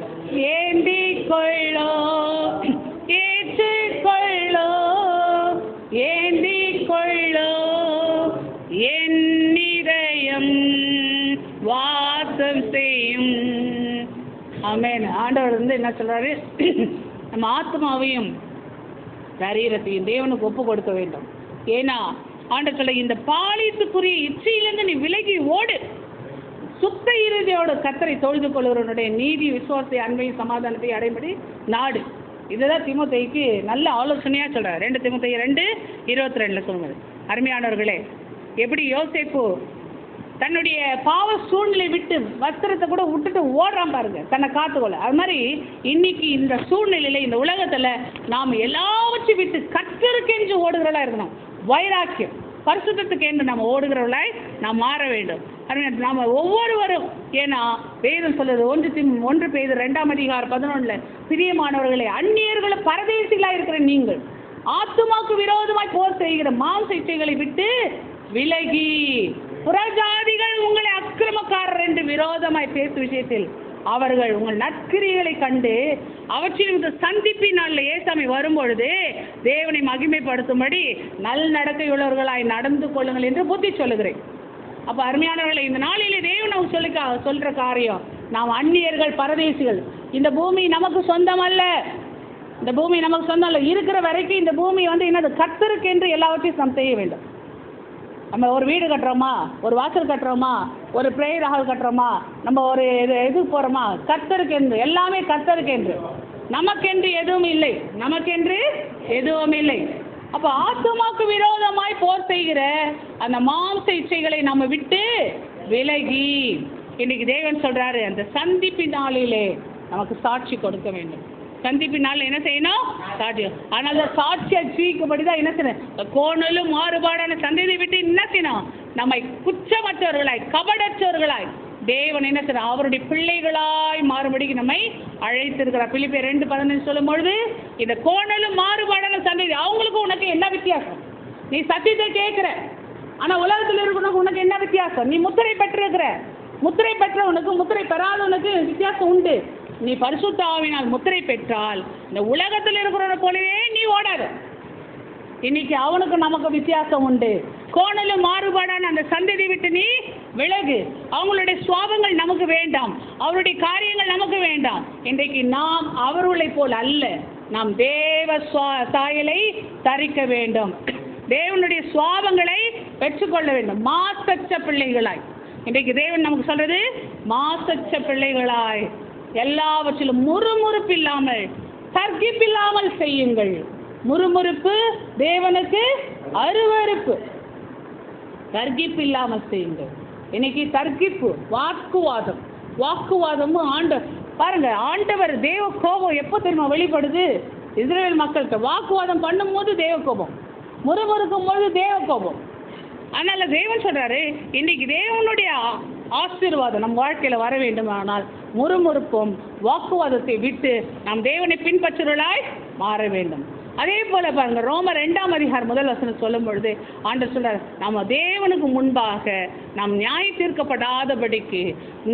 ஏந்திக் கொள்ளும், ஏற்றுக்கொள்ளும், ஏந்திக் கொள்ளும், என் இதயம் வாசம் செய்யும். ஆமென். ஆண்டவர் என்ன சொல்றாரு? நம்ம ஆத்மாவையும் சரீரத்தையும் தேவனுக்கு ஒப்பு கொடுக்க வேண்டும். ஏன்னா ஆண்டவர் சொல்ல, இந்த பாலித்துக்குரிய இச்சையிலிருந்து நீ விலகி ஓடு, சுத்த இறுதியோடு கர்த்தரை தொழுது கொள்கிறவனுடைய நீதி விசுவாசத்தை அன்பையும் சமாதானத்தை அடைபடி நாடு. இதுதான் தீமோத்தேயுக்கு நல்ல ஆலோசனையா சொல்றாரு. 2 தீமோத்தேயு 2:22 சொல்லுங்க. அருமையானவர்களே, எப்படி யோசேப்பு தன்னுடைய பாவ சூழ்நிலை விட்டு வஸ்திரத்தை கூட விட்டுட்டு ஓடுறான் பாருங்க, தன்னை காத்துக்கொள்ள. அது மாதிரி இன்னைக்கு இந்த சூழ்நிலையில, இந்த உலகத்துல நாம் எல்லாவற்றையும் விட்டு கர்த்தருக்கென்று ஓடுகிறவளா இருக்கணும். வைராக்கியம், பரிசுத்தத்துக்கு என்று நம்ம ஓடுகிறவளாய் நாம் மாற வேண்டும். நாம ஒவ்வொருவரும், ஏன்னா வேதம் சொல்றது 1 பேதுரு 2:11 பிரியமானவர்களே, அந்நியர்களும் பரதேசிகளா இருக்கிற நீங்கள் ஆத்துமாக்கு விரோதமாய் போர் செய்கிற மாம்ச இச்சைகளை விட்டு விலகி, புறஜாதிகள் உங்களை அக்கிரமக்காரர் என்று விரோதமாய் பேசும் விஷயத்தில் அவர்கள் உங்கள் நற்கிரிகளை கண்டு அவற்றில் இந்த சந்திப்பின் நாளில் ஏசாமி வரும்பொழுது தேவனை மகிமைப்படுத்தும்படி நல் நடக்கையுள்ளவர்களாய் நடந்து கொள்ளுங்கள் என்று புத்தி சொல்லுகிறேன். அப்போ அருமையானவர்களை, இந்த நாளிலே தேவன் அவங்க சொல்ற காரியம், நாம் அந்நியர்கள் பரதேசிகள், இந்த பூமி நமக்கு சொந்தம் அல்ல. இந்த பூமி நமக்கு சொந்தம் இல்லை. இருக்கிற வரைக்கும் இந்த பூமி என்னது, கர்த்தருக்கு என்று எல்லாவற்றையும் நாம் செய்ய வேண்டும். நம்ம ஒரு வீடு கட்டுறோமா, ஒரு வாசல் கட்டுறோமா, ஒரு பிரேயர் ஹால் கட்டுறோமா, நம்ம ஒரு இது போகிறோமா, கர்த்தருக்கு என்று, எல்லாமே கர்த்தருக்கு என்று. நமக்கென்று எதுவும் இல்லை, நமக்கென்று எதுவும் இல்லை. அப்போ ஆத்துமாக்கு விரோதமாய் போர் செய்கிற அந்த மாம்ச இச்சைகளை நம்ம விட்டு விலகி, இன்னைக்கு தேவன் சொல்றாரு, அந்த சந்திப்பின் நாளிலே நமக்கு சாட்சி கொடுக்க வேண்டும். சந்திப்பின் நாள் என்ன செய்யணும், சாட்சி. ஆனால் அந்த சாட்சியை ஜீவிக்கும்படிதான் என்ன செய்யணும், கோணலும் மாறுபாடான சந்ததியை விட்டு என்ன செய்யணும், நம்மை குற்றமற்றவர்களாய் கபடற்றவர்களாய் தேவன் என்ன செய்யணும், அவருடைய பிள்ளைகளாய் மாறுபடிக்கு நம்மை அழைத்திருக்கிறார். பிலிப்பியர் 2:15 சொல்லும் பொழுது, இந்த கோணலும் மாறுபாடான சந்ததி, அவங்களுக்கும் உனக்கு என்ன வித்தியாசம்? நீ சத்தியத்தை கேட்கிற, ஆனா உலகத்தில் இருக்கிறவனுக்கு உனக்கு என்ன வித்தியாசம்? நீ முத்திரை பெற்றிருக்கிற, முத்திரை பெற்றவனுக்கு முத்திரை பெறாதவனுக்கு வித்தியாசம் உண்டு. நீ பரிசுத்த ஆவியினால் முத்திரை பெற்றால் இந்த உலகத்தில் இருக்கிறவனை போலவே நீ ஓடாத. இன்னைக்கு அவனுக்கு நமக்கு வித்தியாசம் உண்டு. கோணலும் மாறுபாடான அந்த சந்ததி விட்டு நீ விலகு. அவங்களுடைய சுவாபங்கள் நமக்கு வேண்டாம், அவருடைய காரியங்கள் நமக்கு வேண்டாம். இன்றைக்கு நாம் அவர்களை போல் அல்ல, நாம் தேவ சாயலை தரிக்க வேண்டும், தேவனுடைய சுவாபங்களை பெற்றுக்கொள்ள வேண்டும். மாசற்ற பிள்ளைகளாய் இன்றைக்கு தேவன் நமக்கு சொல்றது, மாசற்ற பிள்ளைகளாய் எல்லாவற்றிலும் முறுமுறுப்பு இல்லாமல் தர்க்கிப்பில்லாமல் செய்யுங்கள். முறுமுறுப்பு தேவனுக்கு அருவருப்பு. தர்க்கிப்பு இல்லாமல் செய்யுங்கள். இன்னைக்கு தர்க்கிப்பு, வாக்குவாதமும் பாருங்க, ஆண்டவர் தேவ கோபம் எப்போ தெரியுமா வெளிப்படுது? இஸ்ரவேல் மக்கள்கிட்ட வாக்குவாதம் பண்ணும் போது தேவ கோபம், முறுமுறுக்கும் போது தேவ கோபம். அதனால தேவன் சொல்றாரு, இன்னைக்கு தேவனுடைய ஆசீர்வாதம் நம் வாழ்க்கையில வர வேண்டுமானால் முறுமுறுப்பும் வாக்குவாதத்தை விட்டு நாம் தேவனை பின்பற்றுவர்களாய் மாற வேண்டும். அதே போல பாருங்க, ரோமர் 2:1 சொல்லும் பொழுது ஆண்டவர் சொல்றார், நம்ம தேவனுக்கு முன்பாக நாம் நியாய தீர்க்கப்படாதபடிக்கு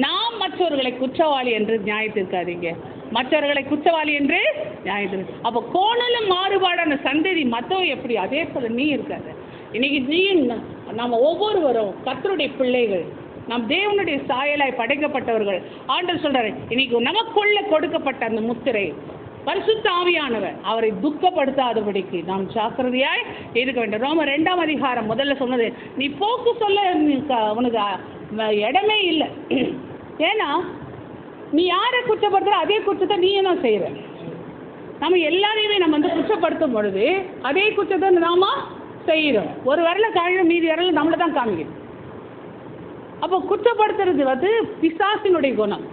நாம் மற்றவர்களை குற்றவாளி என்று நியாய தீர்க்காதீங்க, மற்றவர்களை குற்றவாளி என்று நியாயம். அப்போ கோணலும் மாறுபாடான சந்ததி மற்றவங்க எப்படி, அதே போல நீ இருக்காது. இன்னைக்கு நீ நம்ம ஒவ்வொருவரும் கர்த்தருடைய பிள்ளைகள், நம் தேவனுடைய சாயலாய் படைக்கப்பட்டவர்கள். ஆண்டவர் சொல்றாரு, இன்னைக்கு நமக்குள்ள கொடுக்கப்பட்ட அந்த முத்திரை பரிசுத்த ஆவியானவர், அவரை துக்கப்படுத்தாதபடிக்கு நாம் ஜாக்கிரதையாய் இருக்க வேண்டும். ரோமர் 2:1 சொன்னது, நீ போக்கு சொல்ல உனக்கு இடமே இல்லை. ஏன்னா நீ யாரை குற்றப்படுத்துற அதே குற்றத்தை நீ என்ன செய்யற. நம்ம எல்லாரையுமே நம்ம குற்றப்படுத்தும் பொழுது அதே குற்றத்தை நாம செய்யறோம். ஒரு விரல காமிக்கும், மீதி விரல நம்மளை தான் காமிக்கும். அப்போ குற்றப்படுத்துறது பிசாசினுடைய குணம்.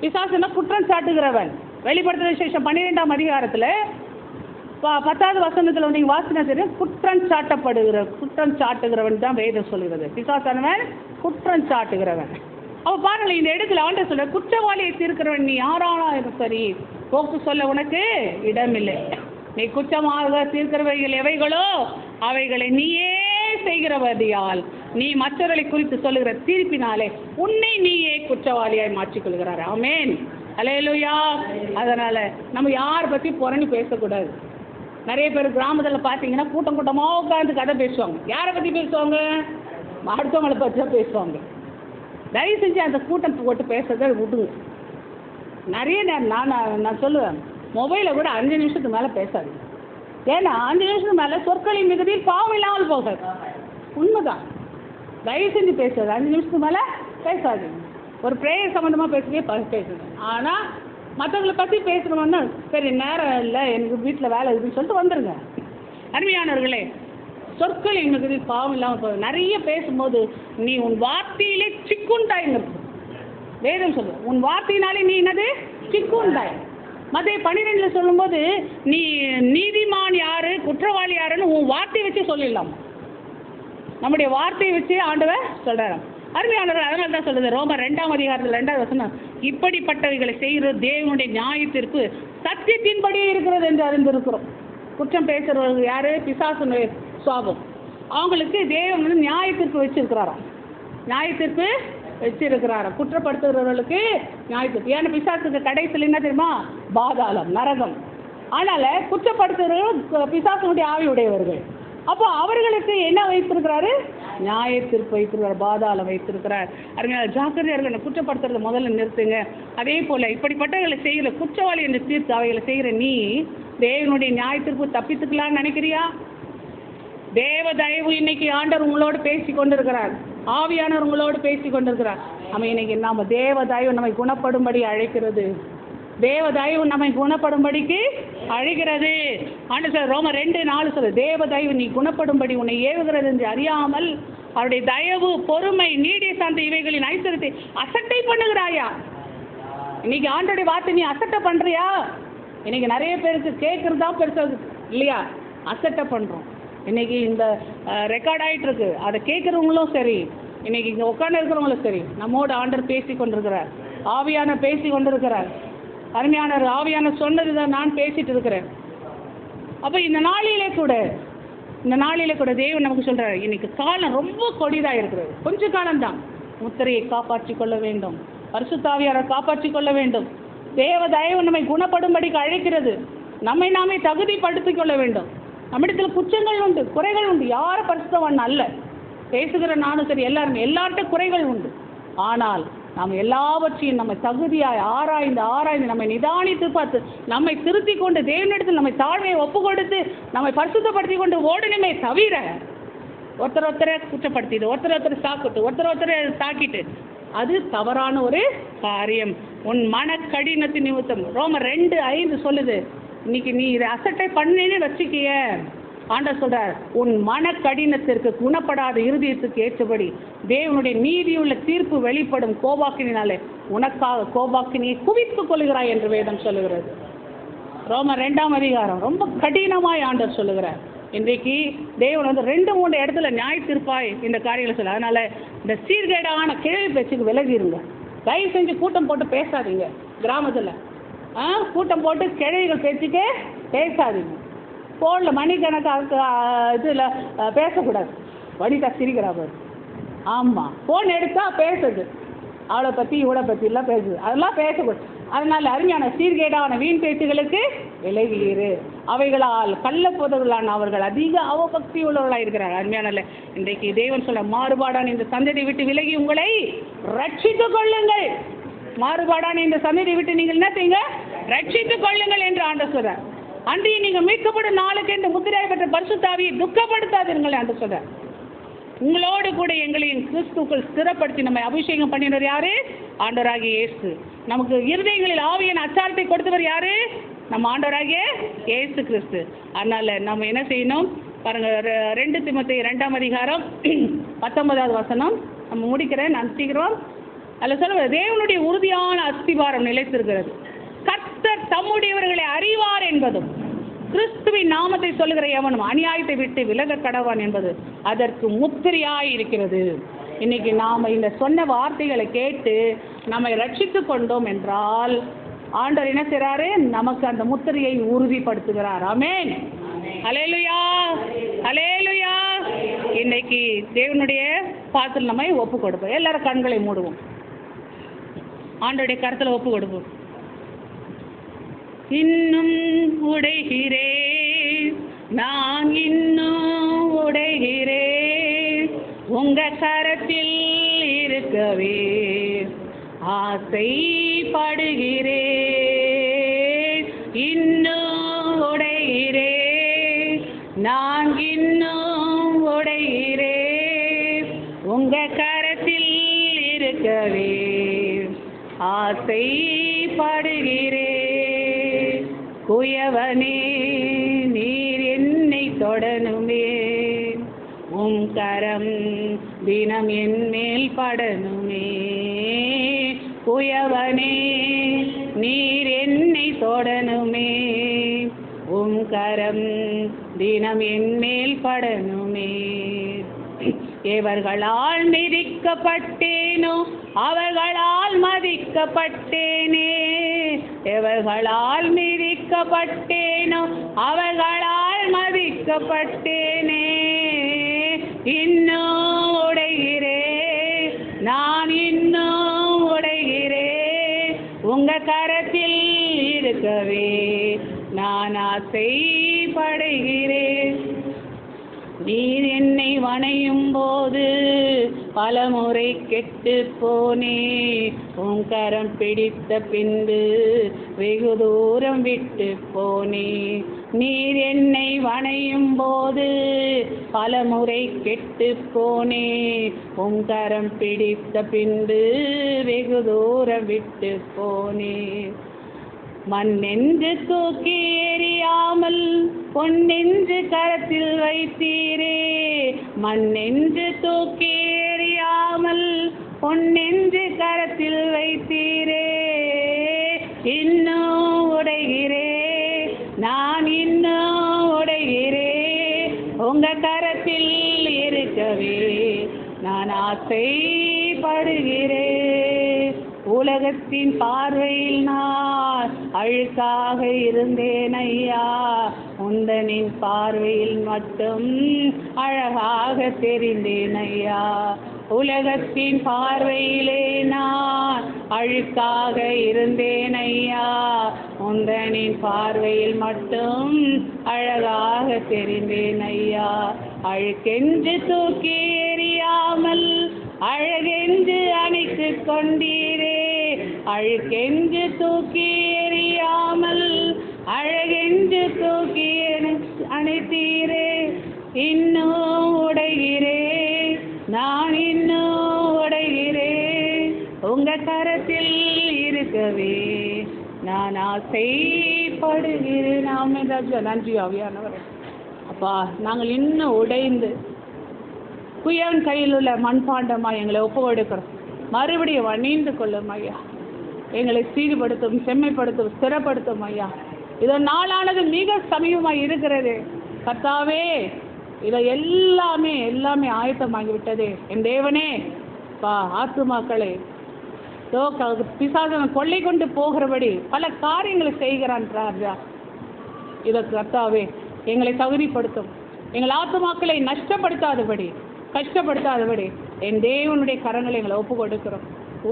பிசாசுனா குற்றம் சாட்டுகிறவன். வெளிப்படுத்துகிற விசேஷம் 12ஆம் அதிகாரத்தில் 10வது வசனத்தில் நீங்கள் வாசினா தெரியும், குற்றம் சாட்டுகிறவன் தான் வேதம் சொல்கிறது. பிசாசானவன் குற்றம் சாட்டுகிறவன். அப்போ பாருங்கள், இந்த இடத்துல ஆண்டவர் சொல்ற, குற்றவாளியை தீர்க்கிறவன் நீ யாராலும் சரி, போக்கு சொல்ல உனக்கு இடமில்லை. நீ குற்றமாக தீர்க்கிறவைகள் எவைகளோ அவைகளை நீயே செய்கிறவதியால் நீ மற்றவர்களை குறித்து சொல்லுகிற தீர்ப்பினாலே உன்னை நீயே குற்றவாளியாய் மாற்றிக்கொள்கிறார். ஆமென், அல்லேலூயா. அதனால நம்ம யாரை பற்றி புறணி பேசக்கூடாது. நிறைய பேர் கிராமத்தில் பார்த்தீங்கன்னா கூட்டம் கூட்டமாக உட்காந்து கதை பேசுவாங்க. யாரை பற்றி பேசுவாங்க? அடுத்தவங்களை பற்றி தான் பேசுவாங்க. தயவு செஞ்சு அந்த கூட்டம் போட்டு பேசுறதை விட்டுங்க. நிறைய நேரம் நான் சொல்லுவேன், மொபைலை கூட 5 நிமிஷத்துக்கு மேலே பேசாது. ஏன்னா 5 நிமிஷத்துக்கு மேலே சொற்களின் மிகுதியில் பாவம் இல்லாமல் போகாது. உண்மைதான். தயவு செஞ்சு பேசாது, 5 நிமிஷத்துக்கு மேலே பேசாது. ஒரு ப்ரேயர் சம்மந்தமாக பேசுது. ஆனால் மற்றவங்களை பற்றி பேசணும்னா சரி நேரம் இல்லை, எனக்கு வீட்டில் வேலை இருக்குன்னு சொல்லிட்டு வந்துடுங்க. அருமையானவர்களே, சொற்களின் மிகுதியில் பாவம் இல்லாமல் போகுது. நிறைய பேசும்போது நீ உன் வார்த்தையிலே சிக்குண்டாயின்னு வேதம் சொல்லு. உன் வார்த்தையினாலே நீ என்னது சிக்குண்டாய். மத்திய 12 சொல்லும்போது நீ நீதிமான் யாரு குற்றவாளி யாருன்னு உன் வார்த்தையை வச்சு சொல்லிடலாம். நம்முடைய வார்த்தையை வச்சு ஆண்டவர் சொல்றாரு. அருமையானவர்கள், அதனால தான் சொல்லுது ரோமர் 2ஆம் அதிகாரத்தில் 2வது வசனம், இப்படிப்பட்டவைகளை செய்கிறது தேவனுடைய நியாயத்திற்கு சத்தியத்தின்படியே இருக்கிறது என்று அறிந்திருக்கிறோம். குற்றம் பேசுறவர்கள் யாரு? பிசாசுடைய சுவாபம். அவங்களுக்கு தேவன் நியாயத்திற்கு வச்சிருக்கிறாராம். நியாயத்திற்கு வச்சிருக்கிறாராம். குற்றப்படுத்துகிறவர்களுக்கு நியாயத்திற்கு. ஏன்னா பிசாசுக்கு கடைசியில் என்ன தெரியுமா? பாதாளம், நரகம். அதனால குற்றப்படுத்துகிறவர்கள் பிசாசுடைய ஆவியுடையவர்கள். அப்போ அவர்களுக்கு என்ன வைத்திருக்கிறாரு? நியாயத்திற்கு வைத்திருக்கிறார், பாதாளம் வைத்திருக்கிறார். அருமையான ஜாக்கிரதையார்கள், குற்றப்படுத்துறதை முதல்ல நிறுத்துங்க. அதே போல இப்படிப்பட்டவர்களை செய்கிற குற்றவாளி என்று தீர்த்து அவைகளை செய்கிற நீ தேவனுடைய நியாயத்திற்கு தப்பித்துக்கலாம்னு நினைக்கிறியா? தேவ தயவு இன்னைக்கு ஆண்டவர் உங்களோடு பேசி கொண்டிருக்கிறார். ஆவியானவர் உங்களோடு பேசி கொண்டிருக்கிறார். நம்ம இன்னைக்கு நாம தேவ தயவு நம்மை குணப்படும்படி அழைக்கிறது. தேவ தயவு நம்மை குணப்படும்படிக்கு அழைக்கிறது. ஆண்டவர் சொல்றார், ரோமர் 2:4 சொல்லுது, தேவ தயவு நீ குணப்படும்படி உன்னை ஏவுகிறது என்று அறியாமல் அவருடைய தயவு, பொறுமை, நீடிய சாந்த இவைகளின் ஐஸ்வர்யத்தை அசட்டை பண்ணுகிறாயா? இன்னைக்கு ஆண்டோடைய வார்த்தை நீ அசட்டை பண்றியா? இன்னைக்கு நிறைய பேருக்கு கேட்கறது தான் பெருசா இல்லையா? அசட்டை பண்றோம். இன்னைக்கு இந்த ரெக்கார்ட் ஆயிட்டு இருக்கு, அதை கேட்கறவங்களும் சரி, இன்னைக்கு இங்க உட்காந்து இருக்கிறவங்களும் சரி, நம்மோட ஆண்டர் பேசி கொண்டிருக்கிறார். ஆவியான பேசி கொண்டிருக்கிறார். அருமையானவர் ஆவியான சொன்னதுதான் நான் பேசிட்டு இருக்கிறேன். அப்ப இந்த நாளிலே கூட தேவன் நமக்கு சொல்றாரு, இன்னைக்கு காலம் ரொம்ப கொடிதா இருக்கிறது. கொஞ்ச காலம்தான். முத்திரையை காப்பாற்றி கொள்ள வேண்டும், பரிசுத்த ஆவியாரை காப்பாற்றி கொள்ள வேண்டும். தேவ தயவு நம்மை குணப்படும்படிக்கு அழைக்கிறது. நம்மை நாமே தகுதிப்படுத்திக் கொள்ள வேண்டும். நம்மிடத்தில் குற்றங்கள் உண்டு, குறைகள் உண்டு. யாரும் பரிசுத்தவான் அல்ல. பேசுகிற நானும் சரி, எல்லார்ட்ட குறைகள் உண்டு. ஆனால் நாம் எல்லாவற்றையும் நம்ம தகுதியாய் ஆராய்ந்து நம்மை நிதானித்து பார்த்து நம்மை திருத்தி கொண்டு தேவனிடத்தில் நம்மை தாழ்மையை ஒப்பு கொடுத்து நம்மை பரிசுத்தப்படுத்தி கொண்டு ஓடணுமே தவிர ஒருத்தரை குற்றப்படுத்திட்டு ஒருத்தரை தாக்கிட்டு அது தவறான ஒரு காரியம். உன் மன கடினத்தின் நிமித்தம் ரோமர் 2:5 சொல்லுது. இன்னைக்கு நீ இதை அசட்டை பண்ணின்னு வச்சுக்கிய, ஆண்டவர் சொல்றார், உன் மன கடினத்திற்கு குணப்படாத இருதயத்துக்கு ஏற்றபடி தேவனுடைய நீதியுள்ள தீர்ப்பு வெளிப்படும் கோபாக்கினாலே உனக்காக கோபாக்கினியை குவித்துக் கொள்கிறாய் என்று வேதம் சொல்லுகிறது. ரோமர் 2:2 ரொம்ப கடினமாய் ஆண்டவர் சொல்லுகிறார். இன்றைக்கு தேவன் 2-3 இடத்துல நியாய தீர்ப்பாய் இந்த காரியங்களை சொல்ல. அதனால இந்த சீர்கேடான கேள்வி பேச்சுக்கு விலகிருங்க. தயவு செஞ்சு கூட்டம் போட்டு பேசாதீங்க. கிராமத்தில் கூட்டம் போட்டு கிழவிகள் பேச்சுக்கே பேசாதீங்க. ஃபோனில் மணிக்கணக்காக இதில் பேசக்கூடாது. வனிதா சிரிக்கிறார். ஆமாம், ஃபோன் எடுத்தால் பேசுது, அவளை பற்றி இவளை பற்றிலாம் பேசுது, அதெல்லாம் பேசக்கூடாது. அதனால் அருமையான சீர்கேடான வீண் பேச்சுகளுக்கு விலகியிரு. அவைகளால் கள்ளப்போதர்களான அவர்கள் அதிக அவபக்தி உள்ளவர்களாக இருக்கிறார். அருமையான இன்றைக்கு தேவன் சொல்ல, மாறுபாடான இந்த சந்ததியை விட்டு விலகி உங்களை ரட்சித்துக் கொள்ளுங்கள். மாறுபாடான இந்த சந்ததியை விட்டு நீங்கள் என்ன செய்யுங்க? ரட்சித்துக் கொள்ளுங்கள் என்று ஆண்டவர் சொல்றார். அன்றைய நீங்கள் மீட்கப்படும் நாளுக்கு இந்த முத்திரையை பெற்ற பரிசுத்த ஆவியை துக்கப்படுத்தாதீர்கள் என்று சொல்றார். உங்களோடு கூட எங்களையும் கிறிஸ்துக்குள் ஸ்திரப்படுத்தி நம்மை அபிஷேகம் பண்ணினவர் யாரு? ஆண்டவராகிய இயேசு. நமக்கு இருதயங்களில் ஆவியின் அச்சாரத்தை கொடுத்தவர் யாரு? நம்ம ஆண்டவராகிய இயேசு கிறிஸ்து. அதனால நம்ம என்ன செய்யணும் பாருங்க, 2 தீமோத்தேயு 2:19 நம்ம முடிக்கிறேன், நான் சீக்கிரம். அதில் சொல்ல, தேவனுடைய உறுதியான அஸ்திபாரம் நிலைத்திருக்கிறது. கர்த்தர் தம்முடையவர்களை அறிவார் என்பதும் கிறிஸ்துவின் நாமத்தை சொல்லுகிற எவனும் அநியாயத்தை விட்டு விலக கடவான் என்பது அதற்கு முத்திரையாய் இருக்கிறது. இன்னைக்கு நாம் இந்த சொன்ன வார்த்தைகளை கேட்டு நம்மை ரட்சித்து கொண்டோம் என்றால் ஆண்டவர் என்ன செய்றாரு? நமக்கு அந்த முத்திரையை உறுதிப்படுத்துகிறார். ஆமென். அல்லேலூயா, அல்லேலூயா. இன்னைக்கு தேவனுடைய பாதத்தில் நம்மை ஒப்பு கொடுப்போம். எல்லாரும் கண்களை மூடுவோம், ஆண்டவருடைய கருத்தில் ஒப்பு கொடுப்போம். இன்னும் உடைகிறேன், நான் இன்னும் உடைகிறேன், உங்க கரத்தில் இருக்கவே ஆசைப்படுகிறேன். இன்னும் உடைகிறேன், நான் இன்னும் உடைகிறேன், உங்க கரத்தில் இருக்கவே ஆசைப்படுகிறேன். குயவனே நீர் என்னை தொடனுமே, உம் கரம் தினம் என் மேல் படனுமே. குயவனே நீர் என்னை தொடனுமே, உம் கரம் தினம் என் மேல் படனுமே. எவர்களால் மிதிக்கப்பட்டேனோ அவர்களால் மதிக்கப்பட்டேனே, எவர்களால் மிதிக்கப்பட்டேனோ அவர்களால் மதிக்கப்பட்டேனே. இன்னும் உடைகிறேன், நான் இன்னும் உடைகிறேன், உங்க கரத்தில் இருக்கவே நான் ஆசைப்படுகிறேன். நீர் என்னை வணையும் போது பலமுறை கெட்டு போனே, உன் கரம் பிடித்த பின்பு வெகு தூரம் விட்டு போனே. நீர் என்னை வணையும் போது பலமுறை கெட்டு போனே, உன் கரம் பிடித்த பின்பு வெகு தூரம் விட்டு போனே. மண்ணென்று தூக்கி எறியாமல் பொன்னென்று கரத்தில் வைத்தீரே, மண்ணென்று தூக்கி எறியாமல் பொன்னென்று கரத்தில் வைத்தீரே. இன்னும் உடைகிறே, நான் இன்னும் உடைகிறே, உங்க கரத்தில் இருக்கவே நான் ஆசைப்படுகிறேன். உலகத்தின் பார்வையில் நான் அழுக்காக இருந்தேன் ஐயா, உந்தனின் பார்வையில் மட்டும் அழகாக தெரிந்தேன் ஐயா. உலகத்தின் பார்வையிலே நான் அழுக்காக இருந்தேன் ஐயா, உந்தனின் பார்வையில் மட்டும் அழகாக தெரிந்தேன் ஐயா. அழுக்கென்று தூக்கி எறியாமல் அழகென்று அணைத்து கொண்டீரே, அழுக்கென்று தூக்கி எறியாமல் அழகென்று தூக்கி அணைத்தீரே. இன்னும் உடைகிறே, நான் இன்னும் உடைகிறேன், உங்க கரத்தில் இருக்கவே நான் ஆசைப்படுகிறேன். ஆமென் ராஜா. நன்றி ஆவியானவர். அப்பா, நாங்கள் இன்னும் உடைந்து குயவன் கையில் உள்ள மண்பாண்டமாக எங்களை ஒப்பு கொடுக்கிறோம். மறுபடியும் அணிந்து கொள்ளும் ஐயா, எங்களை சீர்படுத்தும், செம்மைப்படுத்தும், ஸ்திரப்படுத்தும் ஐயா. இதோ நாளானது மிக சமீபமாக இருக்கிறது கர்த்தாவே. இதை எல்லாமே ஆயத்தமாகி விட்டது என் தேவனே. ஆத்துமாக்களை பிசாசன் கொள்ளை கொண்டு போகிறபடி பல காரியங்களை செய்கிறான் ராஜா. இதை கர்த்தாவே எங்களை தகுதிப்படுத்தும், எங்கள் ஆத்துமாக்களை நஷ்டப்படுத்தாதபடி, கஷ்டப்படுத்தாதபடி என் தேவனுடைய கரங்களை எங்களை ஒப்பு கொடுக்கிறோம்.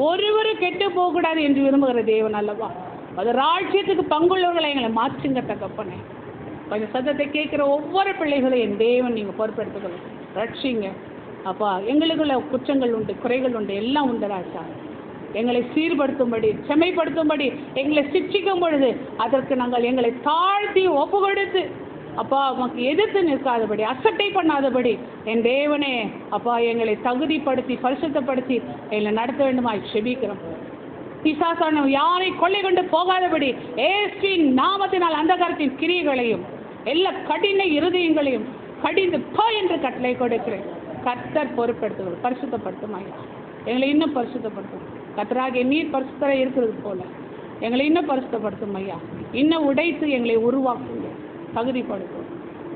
ஒருவரும் கெட்டு போகக்கூடாது என்று விரும்புகிற தேவன் அல்லவா. அது ராஜ்யத்துக்கு பங்குள்ளவர்களை எங்களை மாற்றுங்க தகப்பனே. கொஞ்சம் சத்தத்தை கேட்குற ஒவ்வொரு பிள்ளைகளையும் என் தேவன் நீங்கள் பொறுப்பெடுத்துக்கணும், ரட்சிங்க அப்பா. எங்களுக்குள்ள குற்றங்கள் உண்டு, குறைகள் உண்டு, எல்லாம் உண்டு ராஜா. எங்களை சீர்படுத்தும்படி, செம்மைப்படுத்தும்படி, எங்களை சிக்ஷிக்கும் பொழுது அதற்கு நாங்கள் எங்களை தாழ்த்தி ஒப்பு கொடுத்து அப்பா உமக்கு எதிர்த்து நிற்காதபடி, அசட்டை பண்ணாதபடி என் தேவனே அப்பா எங்களை தகுதிப்படுத்தி பரிசுத்தப்படுத்தி எங்களை நடத்த வேண்டுமாய் செபிக்கிறோம். பிசாசான யாரை கொள்ளை கொண்டு போகாதபடி இயேசுவின் நாமத்தினால் அந்த கரத்தின் கிரியைகளையும் எல்லா கடின இருதயங்களையும் கடிந்து போ என்று கட்டளை கொடுக்கிறேன். கர்த்தர் பொறுப்பெடுத்துக்கொள், பரிசுத்தப்படுத்தும் ஐயா. எங்களை இன்னும் பரிசுத்தப்படுத்தும் கர்த்தராகிய நீர் பரிசுத்தராக இருக்கிறது போல எங்களை இன்னும் பரிசுத்தப்படுத்தும் ஐயா. இன்னும் உடைத்து எங்களை உருவாக்குங்க, தகுதிப்படுத்தும்.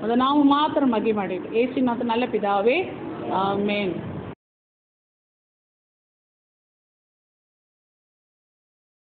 அதை நாம மாத்திரம் மகிமடையும். இயேசுவின் நாமத்தில் நல்ல பிதாவே, ஆமென்.